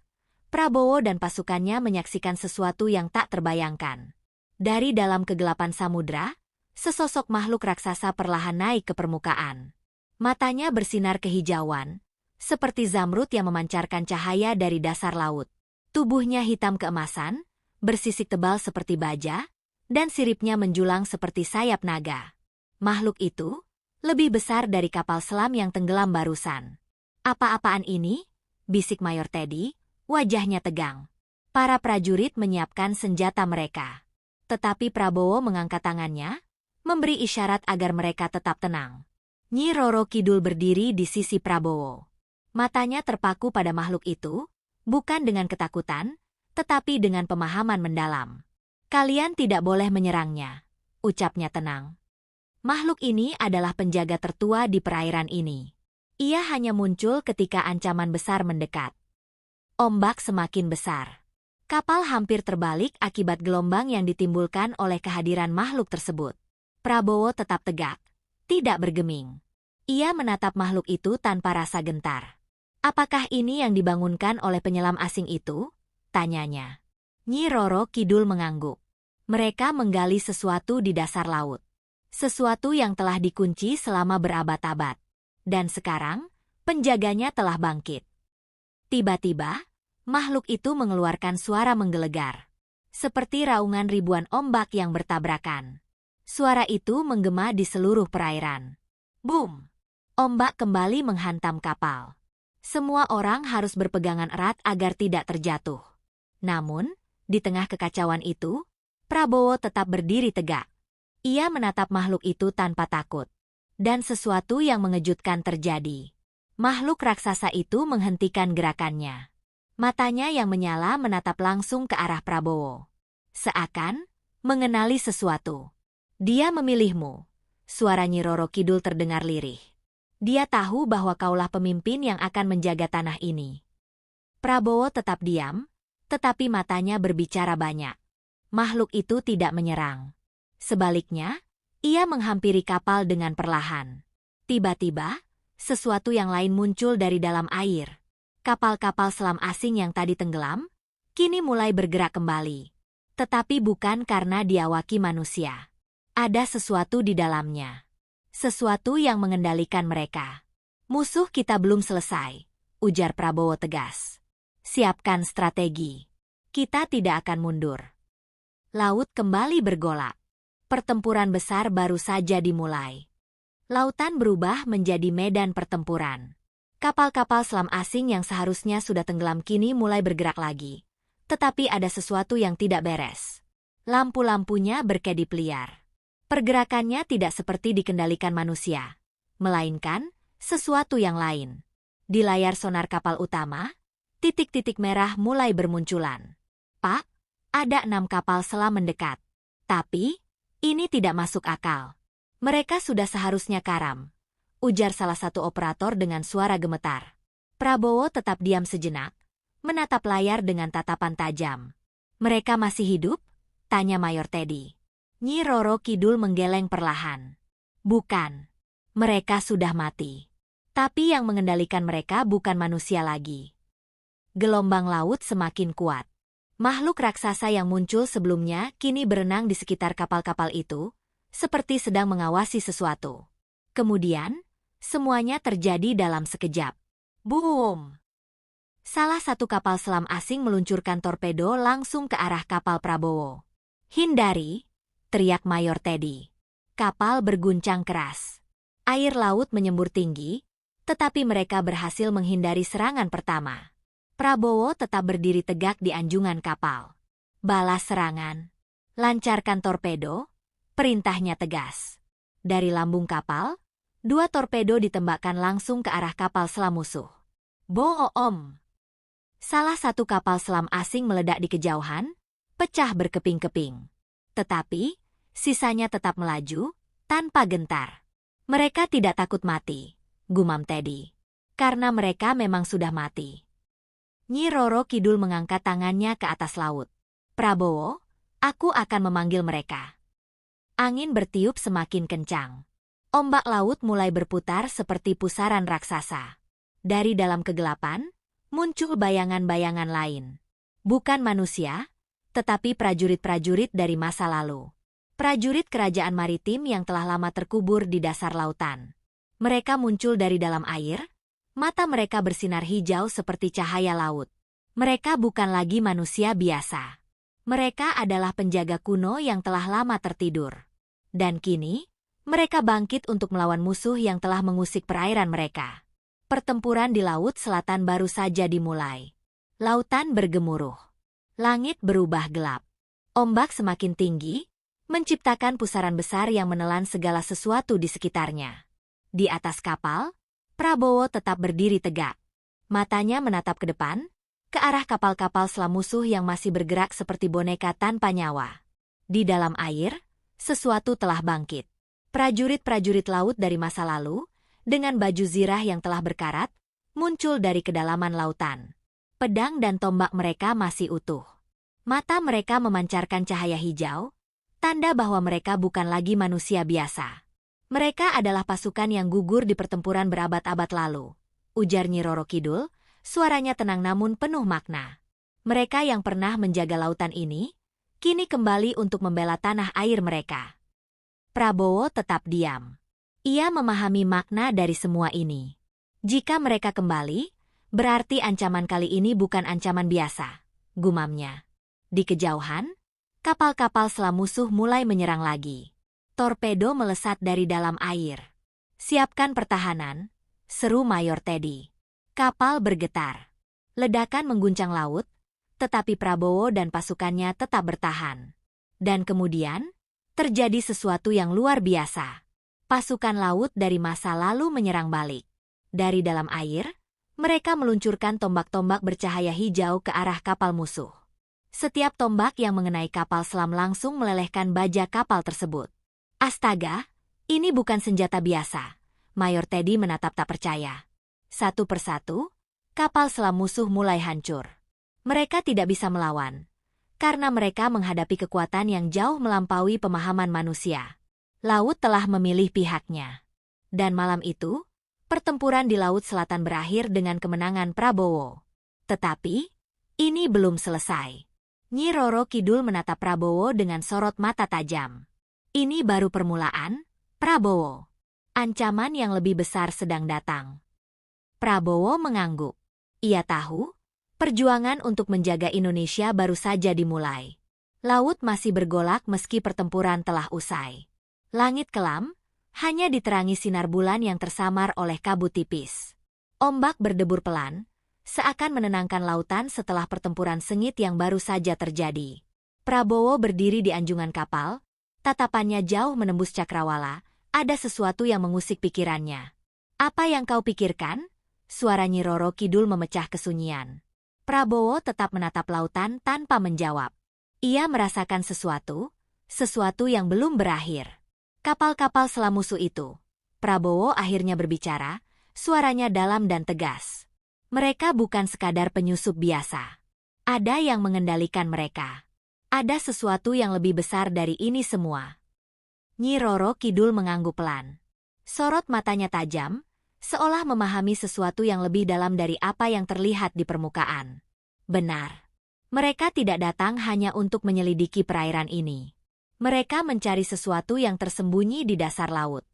Prabowo dan pasukannya menyaksikan sesuatu yang tak terbayangkan. Dari dalam kegelapan samudra, sesosok makhluk raksasa perlahan naik ke permukaan. Matanya bersinar kehijauan, seperti zamrud yang memancarkan cahaya dari dasar laut. Tubuhnya hitam keemasan, bersisik tebal seperti baja, dan siripnya menjulang seperti sayap naga. Makhluk itu lebih besar dari kapal selam yang tenggelam barusan. "Apa-apaan ini?" bisik Mayor Teddy, wajahnya tegang. Para prajurit menyiapkan senjata mereka. Tetapi Prabowo mengangkat tangannya, memberi isyarat agar mereka tetap tenang. Nyi Roro Kidul berdiri di sisi Prabowo. Matanya terpaku pada makhluk itu, bukan dengan ketakutan, tetapi dengan pemahaman mendalam. "Kalian tidak boleh menyerangnya," ucapnya tenang. Makhluk ini adalah penjaga tertua di perairan ini. Ia hanya muncul ketika ancaman besar mendekat. Ombak semakin besar. Kapal hampir terbalik akibat gelombang yang ditimbulkan oleh kehadiran makhluk tersebut. Prabowo tetap tegak, tidak bergeming. Ia menatap makhluk itu tanpa rasa gentar. "Apakah ini yang dibangunkan oleh penyelam asing itu?" tanyanya. Nyi Roro Kidul mengangguk. Mereka menggali sesuatu di dasar laut. Sesuatu yang telah dikunci selama berabad-abad. Dan sekarang, penjaganya telah bangkit. Tiba-tiba, makhluk itu mengeluarkan suara menggelegar. Seperti raungan ribuan ombak yang bertabrakan. Suara itu menggema di seluruh perairan. Boom! Ombak kembali menghantam kapal. Semua orang harus berpegangan erat agar tidak terjatuh. Namun, di tengah kekacauan itu, Prabowo tetap berdiri tegak. Ia menatap makhluk itu tanpa takut. Dan sesuatu yang mengejutkan terjadi. Makhluk raksasa itu menghentikan gerakannya. Matanya yang menyala menatap langsung ke arah Prabowo. Seakan mengenali sesuatu. "Dia memilihmu." Suara Nyi Roro Kidul terdengar lirih. "Dia tahu bahwa kaulah pemimpin yang akan menjaga tanah ini." Prabowo tetap diam, tetapi matanya berbicara banyak. Makhluk itu tidak menyerang. Sebaliknya, ia menghampiri kapal dengan perlahan. Tiba-tiba, sesuatu yang lain muncul dari dalam air. Kapal-kapal selam asing yang tadi tenggelam, kini mulai bergerak kembali. Tetapi bukan karena diawaki manusia. Ada sesuatu di dalamnya. Sesuatu yang mengendalikan mereka. "Musuh kita belum selesai," ujar Prabowo tegas. "Siapkan strategi. Kita tidak akan mundur." Laut kembali bergolak. Pertempuran besar baru saja dimulai. Lautan berubah menjadi medan pertempuran. Kapal-kapal selam asing yang seharusnya sudah tenggelam kini mulai bergerak lagi. Tetapi ada sesuatu yang tidak beres. Lampu-lampunya berkedip liar. Pergerakannya tidak seperti dikendalikan manusia, melainkan sesuatu yang lain. Di layar sonar kapal utama, titik-titik merah mulai bermunculan. "Pak, ada 6 kapal selam mendekat." Tapi, ini tidak masuk akal. "Mereka sudah seharusnya karam," ujar salah satu operator dengan suara gemetar. Prabowo tetap diam sejenak, menatap layar dengan tatapan tajam. "Mereka masih hidup?" tanya Mayor Teddy. Nyi Roro Kidul menggeleng perlahan. "Bukan. Mereka sudah mati. Tapi yang mengendalikan mereka bukan manusia lagi." Gelombang laut semakin kuat. Makhluk raksasa yang muncul sebelumnya kini berenang di sekitar kapal-kapal itu, seperti sedang mengawasi sesuatu. Kemudian, semuanya terjadi dalam sekejap. Boom! Salah satu kapal selam asing meluncurkan torpedo langsung ke arah kapal Prabowo. "Hindari!" teriak Mayor Teddy. Kapal berguncang keras. Air laut menyembur tinggi, tetapi mereka berhasil menghindari serangan pertama. Prabowo tetap berdiri tegak di anjungan kapal. Balas serangan. Lancarkan torpedo, perintahnya tegas. Dari lambung kapal, 2 torpedo ditembakkan langsung ke arah kapal selam musuh. Boom! Salah satu kapal selam asing meledak di kejauhan, pecah berkeping-keping. Tetapi, sisanya tetap melaju, tanpa gentar. Mereka tidak takut mati, gumam Teddy. Karena mereka memang sudah mati. Nyi Roro Kidul mengangkat tangannya ke atas laut. Prabowo, aku akan memanggil mereka. Angin bertiup semakin kencang. Ombak laut mulai berputar seperti pusaran raksasa. Dari dalam kegelapan, muncul bayangan-bayangan lain. Bukan manusia, tetapi prajurit-prajurit dari masa lalu. Prajurit kerajaan maritim yang telah lama terkubur di dasar lautan. Mereka muncul dari dalam air, mata mereka bersinar hijau seperti cahaya laut. Mereka bukan lagi manusia biasa. Mereka adalah penjaga kuno yang telah lama tertidur. Dan kini, mereka bangkit untuk melawan musuh yang telah mengusik perairan mereka. Pertempuran di Laut Selatan baru saja dimulai. Lautan bergemuruh. Langit berubah gelap. Ombak semakin tinggi, menciptakan pusaran besar yang menelan segala sesuatu di sekitarnya. Di atas kapal, Prabowo tetap berdiri tegak. Matanya menatap ke depan, ke arah kapal-kapal selam musuh yang masih bergerak seperti boneka tanpa nyawa. Di dalam air, sesuatu telah bangkit. Prajurit-prajurit laut dari masa lalu, dengan baju zirah yang telah berkarat, muncul dari kedalaman lautan. Pedang dan tombak mereka masih utuh. Mata mereka memancarkan cahaya hijau, tanda bahwa mereka bukan lagi manusia biasa. Mereka adalah pasukan yang gugur di pertempuran berabad-abad lalu. Ujar Nyi Roro Kidul, suaranya tenang namun penuh makna. Mereka yang pernah menjaga lautan ini, kini kembali untuk membela tanah air mereka. Prabowo tetap diam. Ia memahami makna dari semua ini. Jika mereka kembali, berarti ancaman kali ini bukan ancaman biasa, gumamnya. Di kejauhan, kapal-kapal selam musuh mulai menyerang lagi. Torpedo melesat dari dalam air. Siapkan pertahanan, seru Mayor Teddy. Kapal bergetar. Ledakan mengguncang laut, tetapi Prabowo dan pasukannya tetap bertahan. Dan kemudian, terjadi sesuatu yang luar biasa. Pasukan laut dari masa lalu menyerang balik. Dari dalam air, mereka meluncurkan tombak-tombak bercahaya hijau ke arah kapal musuh. Setiap tombak yang mengenai kapal selam langsung melelehkan baja kapal tersebut. Astaga, ini bukan senjata biasa. Mayor Teddy menatap tak percaya. Satu persatu, kapal selam musuh mulai hancur. Mereka tidak bisa melawan, karena mereka menghadapi kekuatan yang jauh melampaui pemahaman manusia. Laut telah memilih pihaknya. Dan malam itu, pertempuran di Laut Selatan berakhir dengan kemenangan Prabowo. Tetapi, ini belum selesai. Nyi Roro Kidul menatap Prabowo dengan sorot mata tajam. Ini baru permulaan, Prabowo. Ancaman yang lebih besar sedang datang. Prabowo mengangguk. Ia tahu, perjuangan untuk menjaga Indonesia baru saja dimulai. Laut masih bergolak meski pertempuran telah usai. Langit kelam, hanya diterangi sinar bulan yang tersamar oleh kabut tipis. Ombak berdebur pelan, seakan menenangkan lautan setelah pertempuran sengit yang baru saja terjadi. Prabowo berdiri di anjungan kapal, tatapannya jauh menembus cakrawala, ada sesuatu yang mengusik pikirannya. Apa yang kau pikirkan? Suara Nyi Roro Kidul memecah kesunyian. Prabowo tetap menatap lautan tanpa menjawab. Ia merasakan sesuatu yang belum berakhir. Kapal-kapal selam musuh itu. Prabowo akhirnya berbicara, suaranya dalam dan tegas. Mereka bukan sekadar penyusup biasa. Ada yang mengendalikan mereka. Ada sesuatu yang lebih besar dari ini semua. Nyi Roro Kidul mengangguk pelan. Sorot matanya tajam, seolah memahami sesuatu yang lebih dalam dari apa yang terlihat di permukaan. Benar. Mereka tidak datang hanya untuk menyelidiki perairan ini. Mereka mencari sesuatu yang tersembunyi di dasar laut.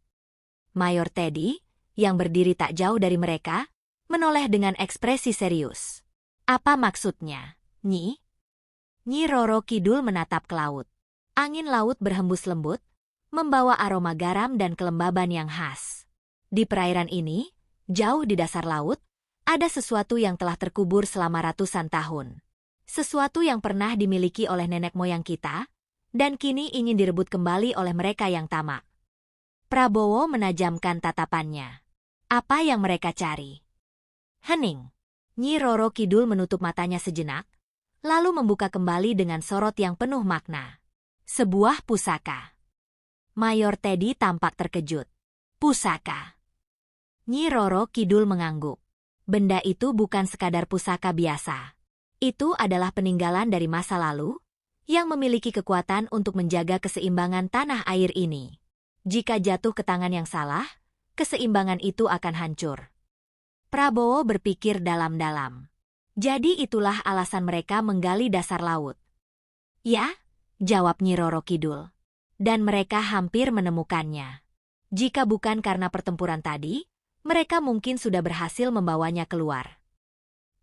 Mayor Teddy, yang berdiri tak jauh dari mereka, menoleh dengan ekspresi serius. Apa maksudnya, Nyi? Nyi Roro Kidul menatap ke laut. Angin laut berhembus lembut, membawa aroma garam dan kelembaban yang khas. Di perairan ini, jauh di dasar laut, ada sesuatu yang telah terkubur selama ratusan tahun. Sesuatu yang pernah dimiliki oleh nenek moyang kita, dan kini ingin direbut kembali oleh mereka yang tamak. Prabowo menajamkan tatapannya. Apa yang mereka cari? Hening. Nyi Roro Kidul menutup matanya sejenak, lalu membuka kembali dengan sorot yang penuh makna. Sebuah pusaka. Mayor Teddy tampak terkejut. Pusaka. Nyi Roro Kidul mengangguk. Benda itu bukan sekadar pusaka biasa. Itu adalah peninggalan dari masa lalu, yang memiliki kekuatan untuk menjaga keseimbangan tanah air ini. Jika jatuh ke tangan yang salah, keseimbangan itu akan hancur. Prabowo berpikir dalam-dalam. Jadi itulah alasan mereka menggali dasar laut. Ya, jawab Nyi Roro Kidul. Dan mereka hampir menemukannya. Jika bukan karena pertempuran tadi, mereka mungkin sudah berhasil membawanya keluar.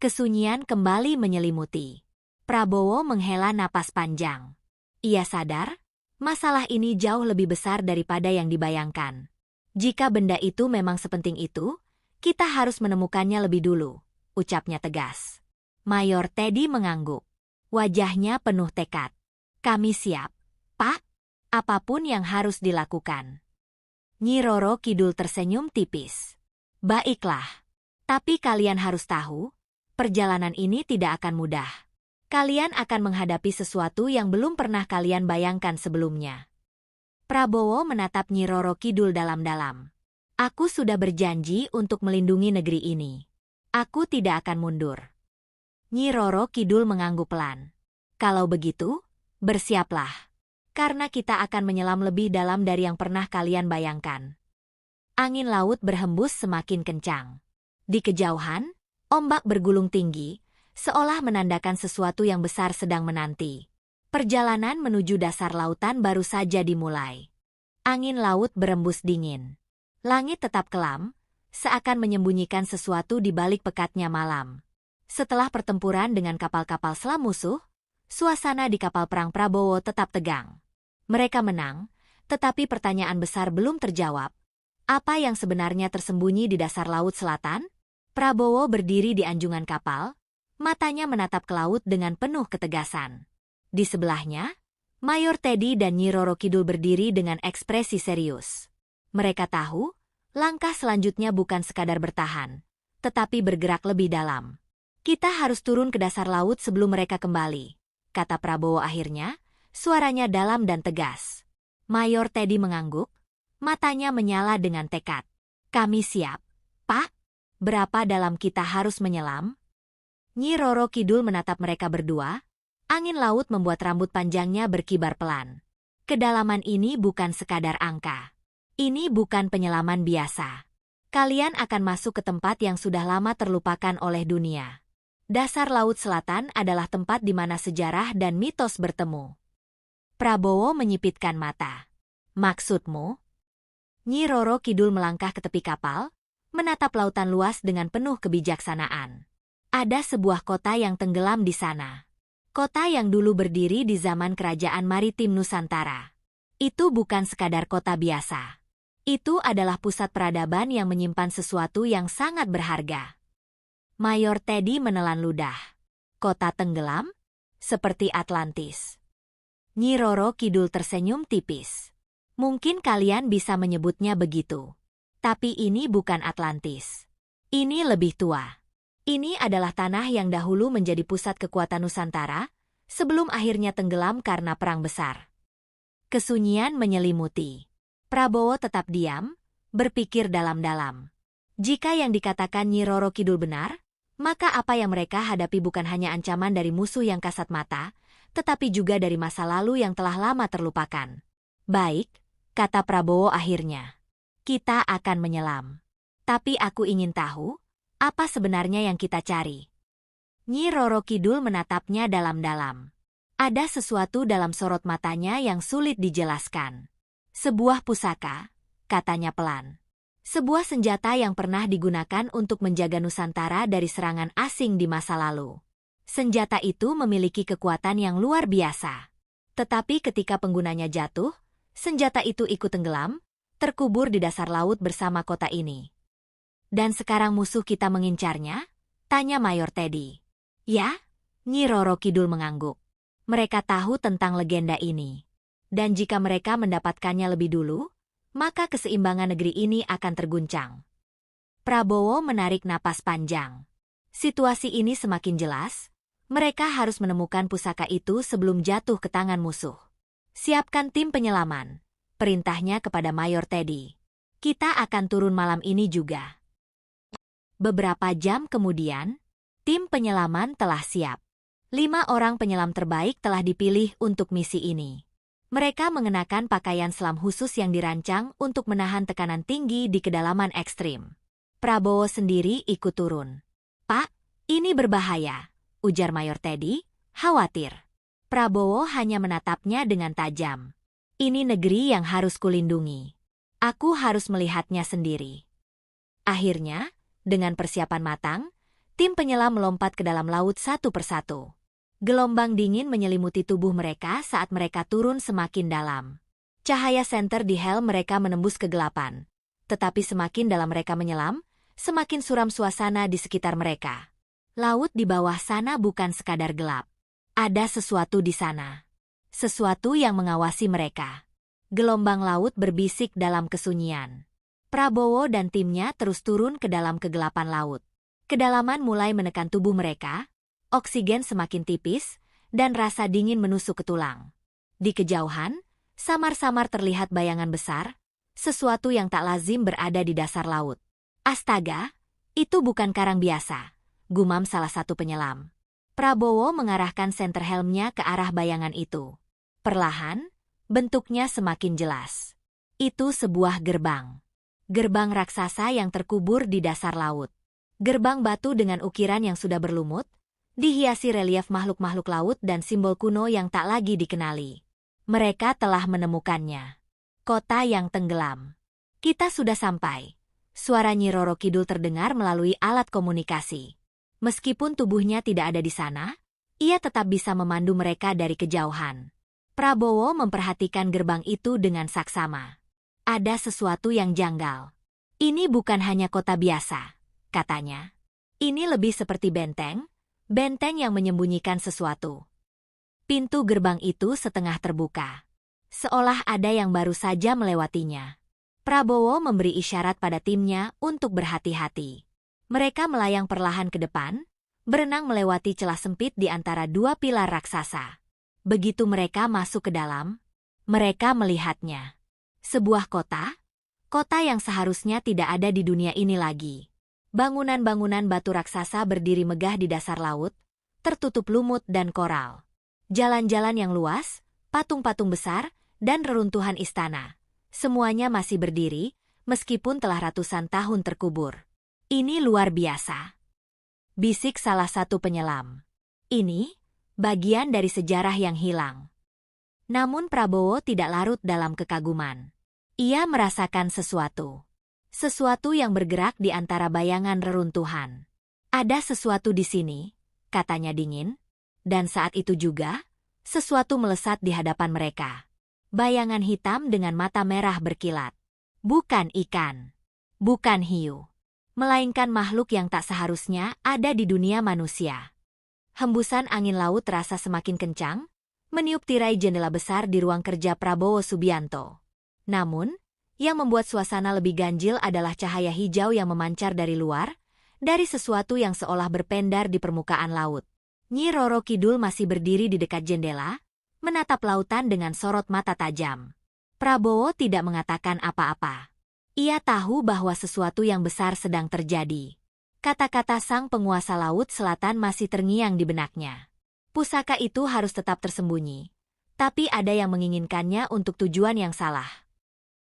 Kesunyian kembali menyelimuti. Prabowo menghela napas panjang. Ia sadar, masalah ini jauh lebih besar daripada yang dibayangkan. Jika benda itu memang sepenting itu, kita harus menemukannya lebih dulu, ucapnya tegas. Mayor Teddy mengangguk. Wajahnya penuh tekad. Kami siap, Pak. Apapun yang harus dilakukan. Nyi Roro Kidul tersenyum tipis. Baiklah. Tapi kalian harus tahu, perjalanan ini tidak akan mudah. Kalian akan menghadapi sesuatu yang belum pernah kalian bayangkan sebelumnya. Prabowo menatap Nyi Roro Kidul dalam-dalam. Aku sudah berjanji untuk melindungi negeri ini. Aku tidak akan mundur. Nyi Roro Kidul mengangguk pelan. Kalau begitu, bersiaplah. Karena kita akan menyelam lebih dalam dari yang pernah kalian bayangkan. Angin laut berhembus semakin kencang. Di kejauhan, ombak bergulung tinggi, seolah menandakan sesuatu yang besar sedang menanti. Perjalanan menuju dasar lautan baru saja dimulai. Angin laut berembus dingin. Langit tetap kelam, seakan menyembunyikan sesuatu di balik pekatnya malam. Setelah pertempuran dengan kapal-kapal selam musuh, suasana di kapal perang Prabowo tetap tegang. Mereka menang, tetapi pertanyaan besar belum terjawab. Apa yang sebenarnya tersembunyi di dasar laut selatan? Prabowo berdiri di anjungan kapal, matanya menatap ke laut dengan penuh ketegasan. Di sebelahnya, Mayor Teddy dan Nyi Roro Kidul berdiri dengan ekspresi serius. Mereka tahu, langkah selanjutnya bukan sekadar bertahan, tetapi bergerak lebih dalam. Kita harus turun ke dasar laut sebelum mereka kembali, kata Prabowo akhirnya, suaranya dalam dan tegas. Mayor Teddy mengangguk, matanya menyala dengan tekad. Kami siap, Pak. Berapa dalam kita harus menyelam? Nyi Roro Kidul menatap mereka berdua. Angin laut membuat rambut panjangnya berkibar pelan. Kedalaman ini bukan sekadar angka. Ini bukan penyelaman biasa. Kalian akan masuk ke tempat yang sudah lama terlupakan oleh dunia. Dasar Laut Selatan adalah tempat di mana sejarah dan mitos bertemu. Prabowo menyipitkan mata. Maksudmu? Nyi Roro Kidul melangkah ke tepi kapal, menatap lautan luas dengan penuh kebijaksanaan. Ada sebuah kota yang tenggelam di sana. Kota yang dulu berdiri di zaman Kerajaan Maritim Nusantara. Itu bukan sekadar kota biasa. Itu adalah pusat peradaban yang menyimpan sesuatu yang sangat berharga. Mayor Teddy menelan ludah. Kota tenggelam? Seperti Atlantis. Nyi Roro Kidul tersenyum tipis. Mungkin kalian bisa menyebutnya begitu. Tapi ini bukan Atlantis. Ini lebih tua. Ini adalah tanah yang dahulu menjadi pusat kekuatan Nusantara, sebelum akhirnya tenggelam karena perang besar. Kesunyian menyelimuti. Prabowo tetap diam, berpikir dalam-dalam. Jika yang dikatakan Nyi Roro Kidul benar, maka apa yang mereka hadapi bukan hanya ancaman dari musuh yang kasat mata, tetapi juga dari masa lalu yang telah lama terlupakan. Baik, kata Prabowo akhirnya. Kita akan menyelam. Tapi aku ingin tahu, apa sebenarnya yang kita cari? Nyi Roro Kidul menatapnya dalam-dalam. Ada sesuatu dalam sorot matanya yang sulit dijelaskan. Sebuah pusaka, katanya pelan. Sebuah senjata yang pernah digunakan untuk menjaga Nusantara dari serangan asing di masa lalu. Senjata itu memiliki kekuatan yang luar biasa. Tetapi ketika penggunanya jatuh, senjata itu ikut tenggelam, terkubur di dasar laut bersama kota ini. Dan sekarang musuh kita mengincarnya? Tanya Mayor Teddy. Ya? Nyi Roro Kidul mengangguk. Mereka tahu tentang legenda ini. Dan jika mereka mendapatkannya lebih dulu, maka keseimbangan negeri ini akan terguncang. Prabowo menarik napas panjang. Situasi ini semakin jelas. Mereka harus menemukan pusaka itu sebelum jatuh ke tangan musuh. Siapkan tim penyelaman. Perintahnya kepada Mayor Teddy. Kita akan turun malam ini juga. Beberapa jam kemudian, tim penyelaman telah siap. 5 orang penyelam terbaik telah dipilih untuk misi ini. Mereka mengenakan pakaian selam khusus yang dirancang untuk menahan tekanan tinggi di kedalaman ekstrim. Prabowo sendiri ikut turun. "Pak, ini berbahaya," ujar Mayor Teddy, khawatir. Prabowo hanya menatapnya dengan tajam. "Ini negeri yang harus kulindungi. Aku harus melihatnya sendiri." Akhirnya, dengan persiapan matang, tim penyelam melompat ke dalam laut satu persatu. Gelombang dingin menyelimuti tubuh mereka saat mereka turun semakin dalam. Cahaya senter di helm mereka menembus kegelapan. Tetapi semakin dalam mereka menyelam, semakin suram suasana di sekitar mereka. Laut di bawah sana bukan sekadar gelap. Ada sesuatu di sana. Sesuatu yang mengawasi mereka. Gelombang laut berbisik dalam kesunyian. Prabowo dan timnya terus turun ke dalam kegelapan laut. Kedalaman mulai menekan tubuh mereka, oksigen semakin tipis, dan rasa dingin menusuk ke tulang. Di kejauhan, samar-samar terlihat bayangan besar, sesuatu yang tak lazim berada di dasar laut. "Astaga, itu bukan karang biasa," gumam salah satu penyelam. Prabowo mengarahkan senter helmnya ke arah bayangan itu. Perlahan, bentuknya semakin jelas. Itu sebuah gerbang. Gerbang raksasa yang terkubur di dasar laut. Gerbang batu dengan ukiran yang sudah berlumut, dihiasi relief makhluk-makhluk laut dan simbol kuno yang tak lagi dikenali. Mereka telah menemukannya. Kota yang tenggelam. "Kita sudah sampai." Suara Nyi Roro Kidul terdengar melalui alat komunikasi. Meskipun tubuhnya tidak ada di sana, ia tetap bisa memandu mereka dari kejauhan. Prabowo memperhatikan gerbang itu dengan saksama. Ada sesuatu yang janggal. "Ini bukan hanya kota biasa," katanya. "Ini lebih seperti benteng yang menyembunyikan sesuatu." Pintu gerbang itu setengah terbuka. Seolah ada yang baru saja melewatinya. Prabowo memberi isyarat pada timnya untuk berhati-hati. Mereka melayang perlahan ke depan, berenang melewati celah sempit di antara 2 pilar raksasa. Begitu mereka masuk ke dalam, mereka melihatnya. Sebuah kota yang seharusnya tidak ada di dunia ini lagi. Bangunan-bangunan batu raksasa berdiri megah di dasar laut, tertutup lumut dan koral. Jalan-jalan yang luas, patung-patung besar, dan reruntuhan istana. Semuanya masih berdiri, meskipun telah ratusan tahun terkubur. "Ini luar biasa," bisik salah satu penyelam. "Ini bagian dari sejarah yang hilang." Namun Prabowo tidak larut dalam kekaguman. Ia merasakan sesuatu. Sesuatu yang bergerak di antara bayangan reruntuhan. "Ada sesuatu di sini," katanya dingin. Dan saat itu juga, sesuatu melesat di hadapan mereka. Bayangan hitam dengan mata merah berkilat. Bukan ikan. Bukan hiu. Melainkan makhluk yang tak seharusnya ada di dunia manusia. Hembusan angin laut terasa semakin kencang, meniup tirai jendela besar di ruang kerja Prabowo Subianto. Namun, yang membuat suasana lebih ganjil adalah cahaya hijau yang memancar dari luar, dari sesuatu yang seolah berpendar di permukaan laut. Nyi Roro Kidul masih berdiri di dekat jendela, menatap lautan dengan sorot mata tajam. Prabowo tidak mengatakan apa-apa. Ia tahu bahwa sesuatu yang besar sedang terjadi. Kata-kata sang penguasa laut selatan masih terngiang di benaknya. Pusaka itu harus tetap tersembunyi. Tapi ada yang menginginkannya untuk tujuan yang salah.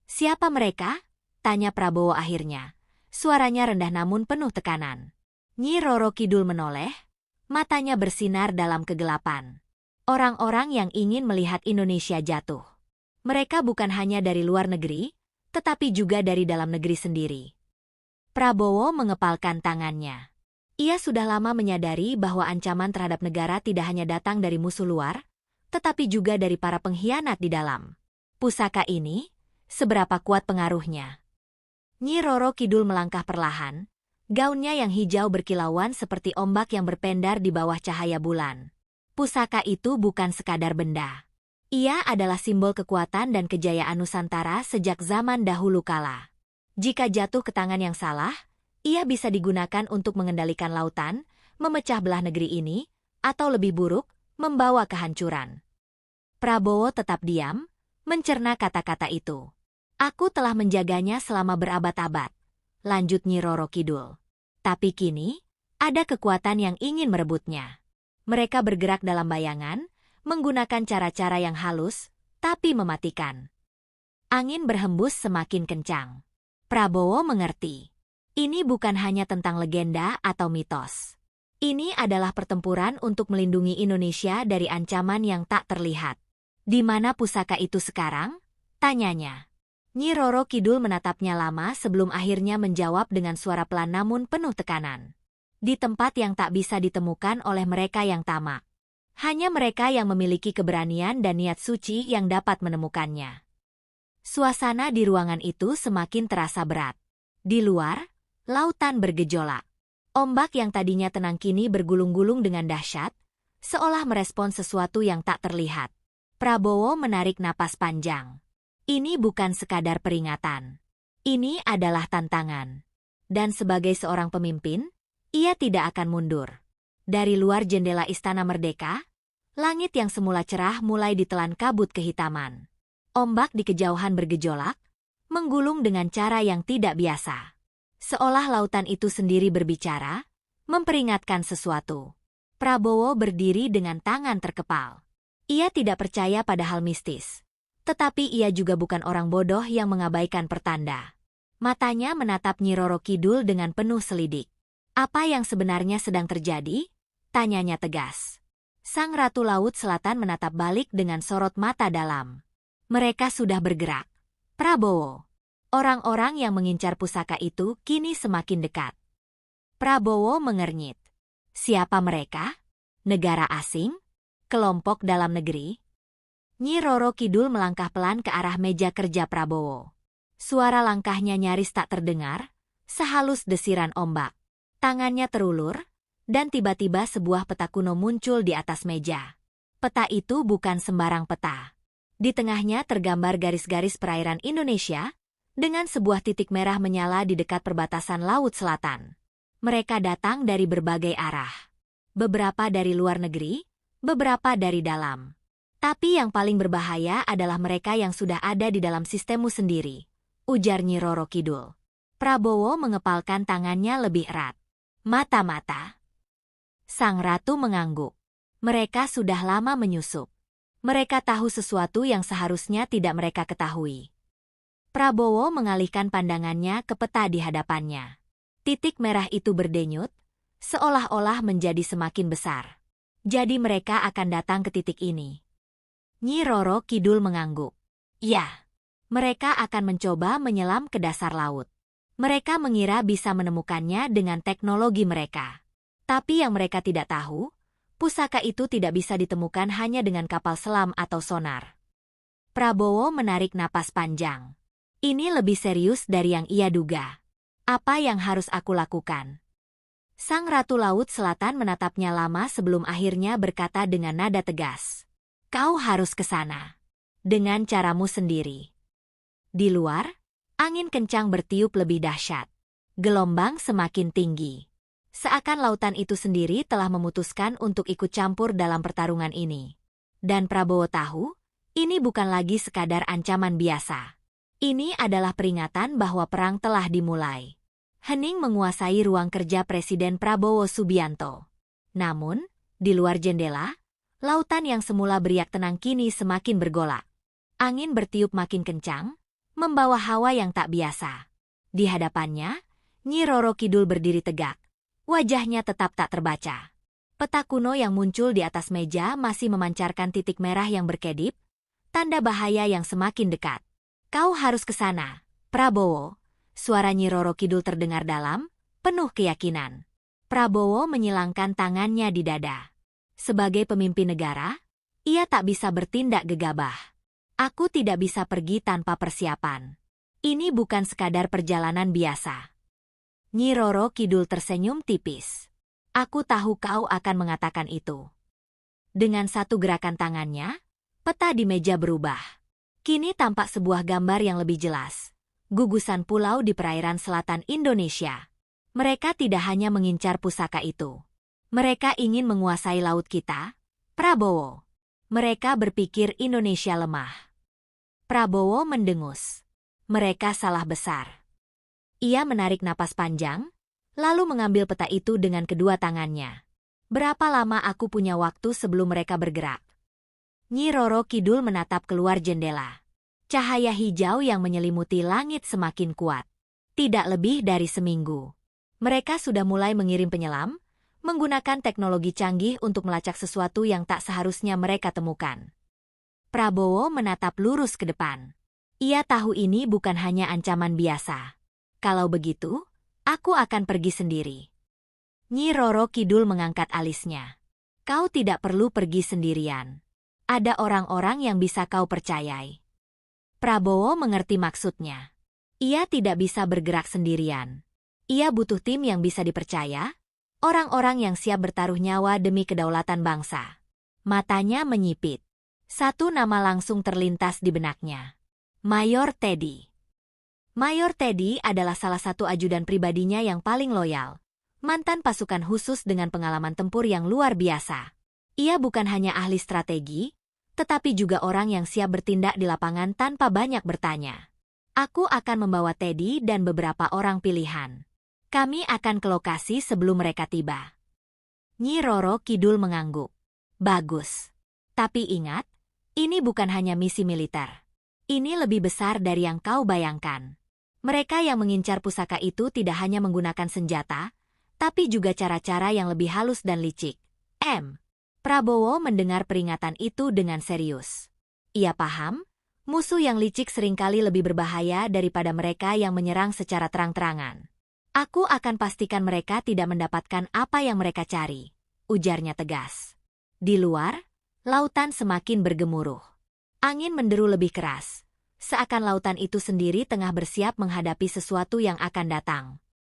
"Siapa mereka?" tanya Prabowo akhirnya. Suaranya rendah namun penuh tekanan. Nyi Roro Kidul menoleh, matanya bersinar dalam kegelapan. "Orang-orang yang ingin melihat Indonesia jatuh. Mereka bukan hanya dari luar negeri, tetapi juga dari dalam negeri sendiri." Prabowo mengepalkan tangannya. Ia sudah lama menyadari bahwa ancaman terhadap negara tidak hanya datang dari musuh luar, tetapi juga dari para pengkhianat di dalam. Pusaka ini, seberapa kuat pengaruhnya. Nyi Roro Kidul melangkah perlahan, gaunnya yang hijau berkilauan seperti ombak yang berpendar di bawah cahaya bulan. Pusaka itu bukan sekadar benda. Ia adalah simbol kekuatan dan kejayaan Nusantara sejak zaman dahulu kala. Jika jatuh ke tangan yang salah, ia bisa digunakan untuk mengendalikan lautan, memecah belah negeri ini, atau lebih buruk, membawa kehancuran. Prabowo tetap diam, mencerna kata-kata itu. Aku telah menjaganya selama berabad-abad, lanjut Nyi Roro Kidul. Tapi kini, ada kekuatan yang ingin merebutnya. Mereka bergerak dalam bayangan, menggunakan cara-cara yang halus, tapi mematikan. Angin berhembus semakin kencang. Prabowo mengerti. Ini bukan hanya tentang legenda atau mitos. Ini adalah pertempuran untuk melindungi Indonesia dari ancaman yang tak terlihat. Di mana pusaka itu sekarang? Tanyanya. Nyi Roro Kidul menatapnya lama sebelum akhirnya menjawab dengan suara pelan namun penuh tekanan. Di tempat yang tak bisa ditemukan oleh mereka yang tamak. Hanya mereka yang memiliki keberanian dan niat suci yang dapat menemukannya. Suasana di ruangan itu semakin terasa berat. Di luar, lautan bergejolak. Ombak yang tadinya tenang kini bergulung-gulung dengan dahsyat, seolah merespons sesuatu yang tak terlihat. Prabowo menarik napas panjang. Ini bukan sekadar peringatan. Ini adalah tantangan. Dan sebagai seorang pemimpin, ia tidak akan mundur. Dari luar jendela Istana Merdeka, langit yang semula cerah mulai ditelan kabut kehitaman. Ombak di kejauhan bergejolak, menggulung dengan cara yang tidak biasa. Seolah lautan itu sendiri berbicara, memperingatkan sesuatu. Prabowo berdiri dengan tangan terkepal. Ia tidak percaya pada hal mistis. Tetapi ia juga bukan orang bodoh yang mengabaikan pertanda. Matanya menatap Nyi Roro Kidul dengan penuh selidik. Apa yang sebenarnya sedang terjadi? Tanyanya tegas. Sang Ratu Laut Selatan menatap balik dengan sorot mata dalam. Mereka sudah bergerak. Prabowo. Orang-orang yang mengincar pusaka itu kini semakin dekat. Prabowo mengernyit. Siapa mereka? Negara asing? Kelompok dalam negeri? Nyi Roro Kidul melangkah pelan ke arah meja kerja Prabowo. Suara langkahnya nyaris tak terdengar, sehalus desiran ombak. Tangannya terulur, dan tiba-tiba sebuah peta kuno muncul di atas meja. Peta itu bukan sembarang peta. Di tengahnya tergambar garis-garis perairan Indonesia, dengan sebuah titik merah menyala di dekat perbatasan Laut Selatan. Mereka datang dari berbagai arah. Beberapa dari luar negeri, beberapa dari dalam. Tapi yang paling berbahaya adalah mereka yang sudah ada di dalam sistemmu sendiri, ujar Nyi Roro Kidul. Prabowo mengepalkan tangannya lebih erat. Mata-mata. Sang Ratu mengangguk. Mereka sudah lama menyusup. Mereka tahu sesuatu yang seharusnya tidak mereka ketahui. Prabowo mengalihkan pandangannya ke peta di hadapannya. Titik merah itu berdenyut, seolah-olah menjadi semakin besar. Jadi mereka akan datang ke titik ini. Nyi Roro Kidul mengangguk. Ya, mereka akan mencoba menyelam ke dasar laut. Mereka mengira bisa menemukannya dengan teknologi mereka. Tapi yang mereka tidak tahu, pusaka itu tidak bisa ditemukan hanya dengan kapal selam atau sonar. Prabowo menarik napas panjang. Ini lebih serius dari yang ia duga. Apa yang harus aku lakukan? Sang Ratu Laut Selatan menatapnya lama sebelum akhirnya berkata dengan nada tegas. Kau harus ke sana. Dengan caramu sendiri. Di luar, angin kencang bertiup lebih dahsyat. Gelombang semakin tinggi. Seakan lautan itu sendiri telah memutuskan untuk ikut campur dalam pertarungan ini. Dan Prabowo tahu, ini bukan lagi sekadar ancaman biasa. Ini adalah peringatan bahwa perang telah dimulai. Hening menguasai ruang kerja Presiden Prabowo Subianto. Namun, di luar jendela, lautan yang semula beriak tenang kini semakin bergolak. Angin bertiup makin kencang, membawa hawa yang tak biasa. Di hadapannya, Nyi Roro Kidul berdiri tegak. Wajahnya tetap tak terbaca. Peta kuno yang muncul di atas meja masih memancarkan titik merah yang berkedip, tanda bahaya yang semakin dekat. Kau harus ke sana, Prabowo. Suara Nyi Roro Kidul terdengar dalam, penuh keyakinan. Prabowo menyilangkan tangannya di dada. Sebagai pemimpin negara, ia tak bisa bertindak gegabah. Aku tidak bisa pergi tanpa persiapan. Ini bukan sekadar perjalanan biasa. Nyi Roro Kidul tersenyum tipis. Aku tahu kau akan mengatakan itu. Dengan satu gerakan tangannya, peta di meja berubah. Kini tampak sebuah gambar yang lebih jelas. Gugusan pulau di perairan selatan Indonesia. Mereka tidak hanya mengincar pusaka itu. Mereka ingin menguasai laut kita, Prabowo. Mereka berpikir Indonesia lemah. Prabowo mendengus. Mereka salah besar. Ia menarik napas panjang, lalu mengambil peta itu dengan kedua tangannya. Berapa lama aku punya waktu sebelum mereka bergerak? Nyi Roro Kidul menatap keluar jendela. Cahaya hijau yang menyelimuti langit semakin kuat. Tidak lebih dari seminggu. Mereka sudah mulai mengirim penyelam, menggunakan teknologi canggih untuk melacak sesuatu yang tak seharusnya mereka temukan. Prabowo menatap lurus ke depan. Ia tahu ini bukan hanya ancaman biasa. Kalau begitu, aku akan pergi sendiri. Nyi Roro Kidul mengangkat alisnya. Kau tidak perlu pergi sendirian. Ada orang-orang yang bisa kau percayai. Prabowo mengerti maksudnya. Ia tidak bisa bergerak sendirian. Ia butuh tim yang bisa dipercaya, orang-orang yang siap bertaruh nyawa demi kedaulatan bangsa. Matanya menyipit. Satu nama langsung terlintas di benaknya. Mayor Teddy. Mayor Teddy adalah salah satu ajudan pribadinya yang paling loyal. Mantan pasukan khusus dengan pengalaman tempur yang luar biasa. Ia bukan hanya ahli strategi, tetapi juga orang yang siap bertindak di lapangan tanpa banyak bertanya. Aku akan membawa Teddy dan beberapa orang pilihan. Kami akan ke lokasi sebelum mereka tiba. Nyi Roro Kidul mengangguk. Bagus. Tapi ingat, ini bukan hanya misi militer. Ini lebih besar dari yang kau bayangkan. Mereka yang mengincar pusaka itu tidak hanya menggunakan senjata, tapi juga cara-cara yang lebih halus dan licik. Prabowo mendengar peringatan itu dengan serius. Ia paham, musuh yang licik seringkali lebih berbahaya daripada mereka yang menyerang secara terang-terangan. Aku akan pastikan mereka tidak mendapatkan apa yang mereka cari, ujarnya tegas. Di luar, lautan semakin bergemuruh. Angin menderu lebih keras. Seakan lautan itu sendiri tengah bersiap menghadapi sesuatu yang akan datang.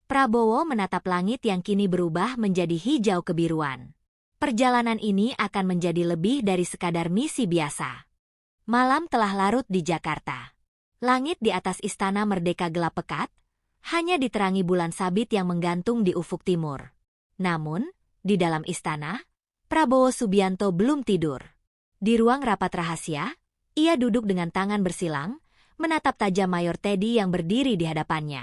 Prabowo menatap langit yang kini berubah menjadi hijau kebiruan. Perjalanan ini akan menjadi lebih dari sekadar misi biasa. Malam telah larut di Jakarta. Langit di atas Istana Merdeka gelap pekat, hanya diterangi bulan sabit yang menggantung di ufuk timur. Namun, di dalam istana, Prabowo Subianto belum tidur. Di ruang rapat rahasia, ia duduk dengan tangan bersilang, menatap tajam Mayor Teddy yang berdiri di hadapannya.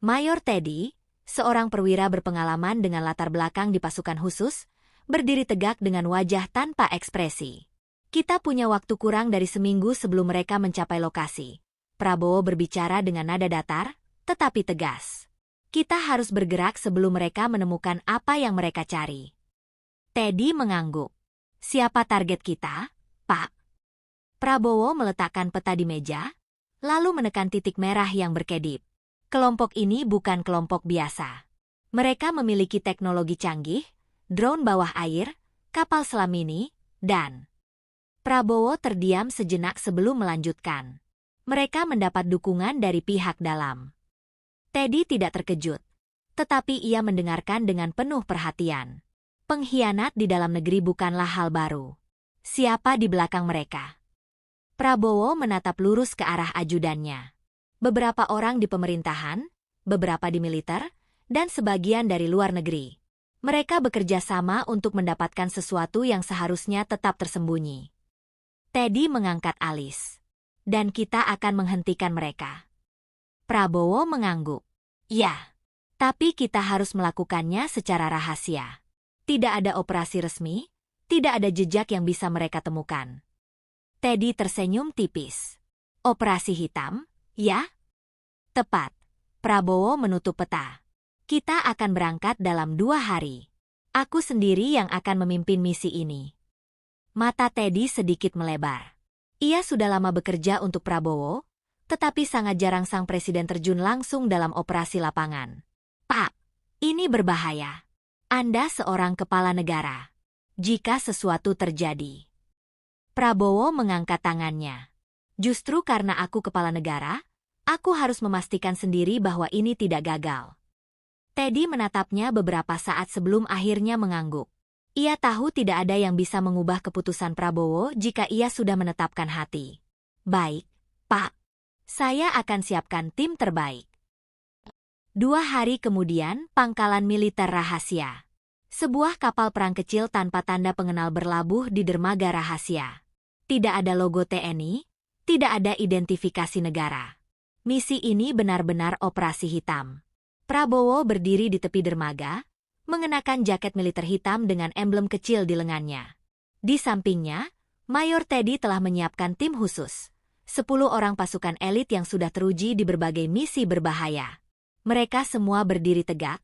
Mayor Teddy, seorang perwira berpengalaman dengan latar belakang di pasukan khusus, berdiri tegak dengan wajah tanpa ekspresi. Kita punya waktu kurang dari seminggu sebelum mereka mencapai lokasi. Prabowo berbicara dengan nada datar, tetapi tegas. Kita harus bergerak sebelum mereka menemukan apa yang mereka cari. Teddy mengangguk. Siapa target kita, Pak? Prabowo meletakkan peta di meja, lalu menekan titik merah yang berkedip. Kelompok ini bukan kelompok biasa. Mereka memiliki teknologi canggih, drone bawah air, kapal selam mini, dan... Prabowo terdiam sejenak sebelum melanjutkan. Mereka mendapat dukungan dari pihak dalam. Teddy tidak terkejut, tetapi ia mendengarkan dengan penuh perhatian. Pengkhianat di dalam negeri bukanlah hal baru. Siapa di belakang mereka? Prabowo menatap lurus ke arah ajudannya. Beberapa orang di pemerintahan, beberapa di militer, dan sebagian dari luar negeri. Mereka bekerja sama untuk mendapatkan sesuatu yang seharusnya tetap tersembunyi. Teddy mengangkat alis. Dan kita akan menghentikan mereka. Prabowo mengangguk. Ya, tapi kita harus melakukannya secara rahasia. Tidak ada operasi resmi, tidak ada jejak yang bisa mereka temukan. Teddy tersenyum tipis. Operasi hitam, ya? Tepat. Prabowo menutup peta. Kita akan berangkat dalam 2 hari. Aku sendiri yang akan memimpin misi ini. Mata Teddy sedikit melebar. Ia sudah lama bekerja untuk Prabowo, tetapi sangat jarang sang presiden terjun langsung dalam operasi lapangan. Pak, ini berbahaya. Anda seorang kepala negara. Jika sesuatu terjadi. Prabowo mengangkat tangannya. Justru karena aku kepala negara, aku harus memastikan sendiri bahwa ini tidak gagal. Teddy menatapnya beberapa saat sebelum akhirnya mengangguk. Ia tahu tidak ada yang bisa mengubah keputusan Prabowo jika ia sudah menetapkan hati. Baik, Pak. Saya akan siapkan tim terbaik. 2 hari kemudian, pangkalan militer rahasia. Sebuah kapal perang kecil tanpa tanda pengenal berlabuh di dermaga rahasia. Tidak ada logo TNI, tidak ada identifikasi negara. Misi ini benar-benar operasi hitam. Prabowo berdiri di tepi dermaga, mengenakan jaket militer hitam dengan emblem kecil di lengannya. Di sampingnya, Mayor Teddy telah menyiapkan tim khusus. 10 orang pasukan elit yang sudah teruji di berbagai misi berbahaya. Mereka semua berdiri tegak,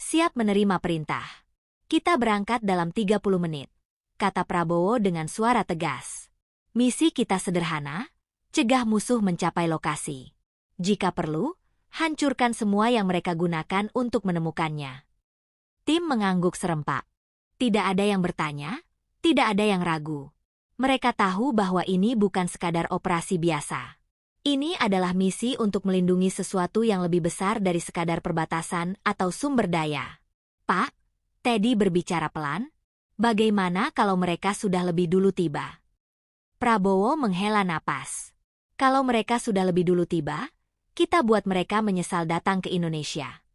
siap menerima perintah. Kita berangkat dalam 30 menit, kata Prabowo dengan suara tegas. Misi kita sederhana, cegah musuh mencapai lokasi. Jika perlu, hancurkan semua yang mereka gunakan untuk menemukannya. Tim mengangguk serempak. Tidak ada yang bertanya, tidak ada yang ragu. Mereka tahu bahwa ini bukan sekadar operasi biasa. Ini adalah misi untuk melindungi sesuatu yang lebih besar dari sekadar perbatasan atau sumber daya. Pak, Teddy berbicara pelan, bagaimana kalau mereka sudah lebih dulu tiba? Prabowo menghela napas. Kalau mereka sudah lebih dulu tiba, kita buat mereka menyesal datang ke Indonesia.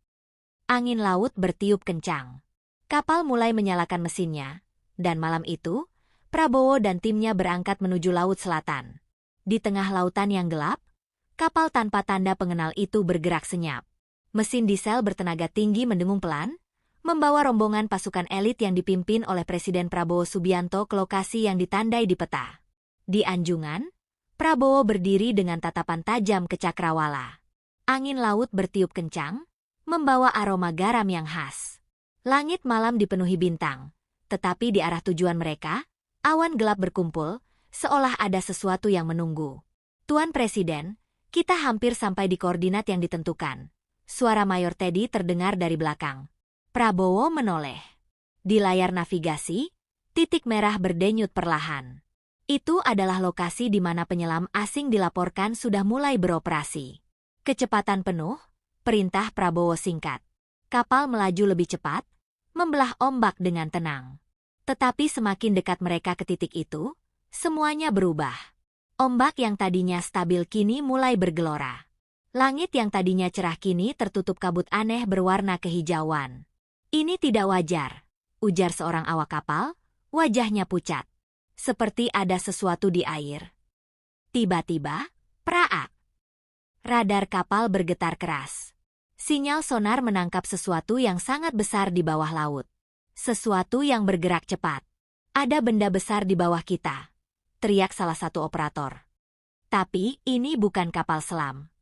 Angin laut bertiup kencang. Kapal mulai menyalakan mesinnya, dan malam itu, Prabowo dan timnya berangkat menuju Laut Selatan. Di tengah lautan yang gelap, kapal tanpa tanda pengenal itu bergerak senyap. Mesin diesel bertenaga tinggi mendengung pelan, membawa rombongan pasukan elit yang dipimpin oleh Presiden Prabowo Subianto ke lokasi yang ditandai di peta. Di Anjungan, Prabowo berdiri dengan tatapan tajam ke cakrawala. Angin laut bertiup kencang, membawa aroma garam yang khas. Langit malam dipenuhi bintang, tetapi di arah tujuan mereka, awan gelap berkumpul, seolah ada sesuatu yang menunggu. Tuan Presiden, kita hampir sampai di koordinat yang ditentukan. Suara Mayor Teddy terdengar dari belakang. Prabowo menoleh. Di layar navigasi, titik merah berdenyut perlahan. Itu adalah lokasi di mana penyelam asing dilaporkan sudah mulai beroperasi. Kecepatan penuh, perintah Prabowo singkat. Kapal melaju lebih cepat, membelah ombak dengan tenang. Tetapi semakin dekat mereka ke titik itu, semuanya berubah. Ombak yang tadinya stabil kini mulai bergelora. Langit yang tadinya cerah kini tertutup kabut aneh berwarna kehijauan. Ini tidak wajar, ujar seorang awak kapal, wajahnya pucat. Seperti ada sesuatu di air. Tiba-tiba, praak. Radar kapal bergetar keras. Sinyal sonar menangkap sesuatu yang sangat besar di bawah laut. Sesuatu yang bergerak cepat. Ada benda besar di bawah kita, teriak salah satu operator. Tapi ini bukan kapal selam.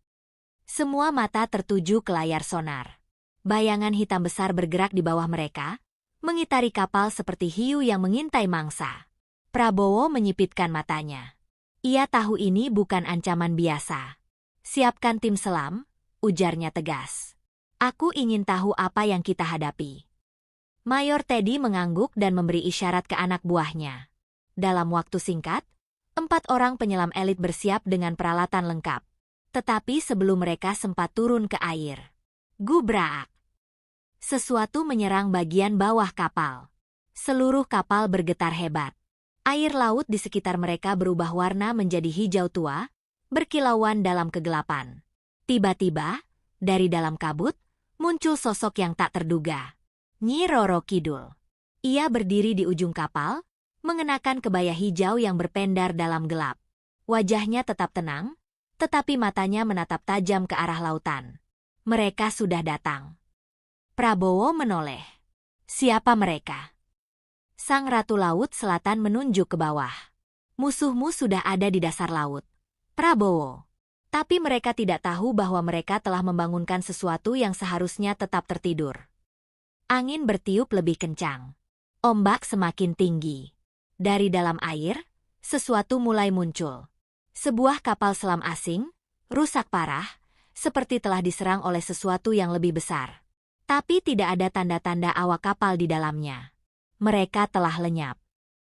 Semua mata tertuju ke layar sonar. Bayangan hitam besar bergerak di bawah mereka, mengitari kapal seperti hiu yang mengintai mangsa. Prabowo menyipitkan matanya. Ia tahu ini bukan ancaman biasa. Siapkan tim selam, ujarnya tegas. Aku ingin tahu apa yang kita hadapi. Mayor Teddy mengangguk dan memberi isyarat ke anak buahnya. Dalam waktu singkat, 4 orang penyelam elit bersiap dengan peralatan lengkap. Tetapi sebelum mereka sempat turun ke air, gubrak. Sesuatu menyerang bagian bawah kapal. Seluruh kapal bergetar hebat. Air laut di sekitar mereka berubah warna menjadi hijau tua, berkilauan dalam kegelapan. Tiba-tiba, dari dalam kabut, muncul sosok yang tak terduga. Nyi Roro Kidul. Ia berdiri di ujung kapal, mengenakan kebaya hijau yang berpendar dalam gelap. Wajahnya tetap tenang, tetapi matanya menatap tajam ke arah lautan. Mereka sudah datang. Prabowo menoleh. Siapa mereka? Sang Ratu Laut Selatan menunjuk ke bawah. Musuhmu sudah ada di dasar laut, Prabowo. Tapi mereka tidak tahu bahwa mereka telah membangunkan sesuatu yang seharusnya tetap tertidur. Angin bertiup lebih kencang. Ombak semakin tinggi. Dari dalam air, sesuatu mulai muncul. Sebuah kapal selam asing, rusak parah, seperti telah diserang oleh sesuatu yang lebih besar. Tapi tidak ada tanda-tanda awak kapal di dalamnya. Mereka telah lenyap.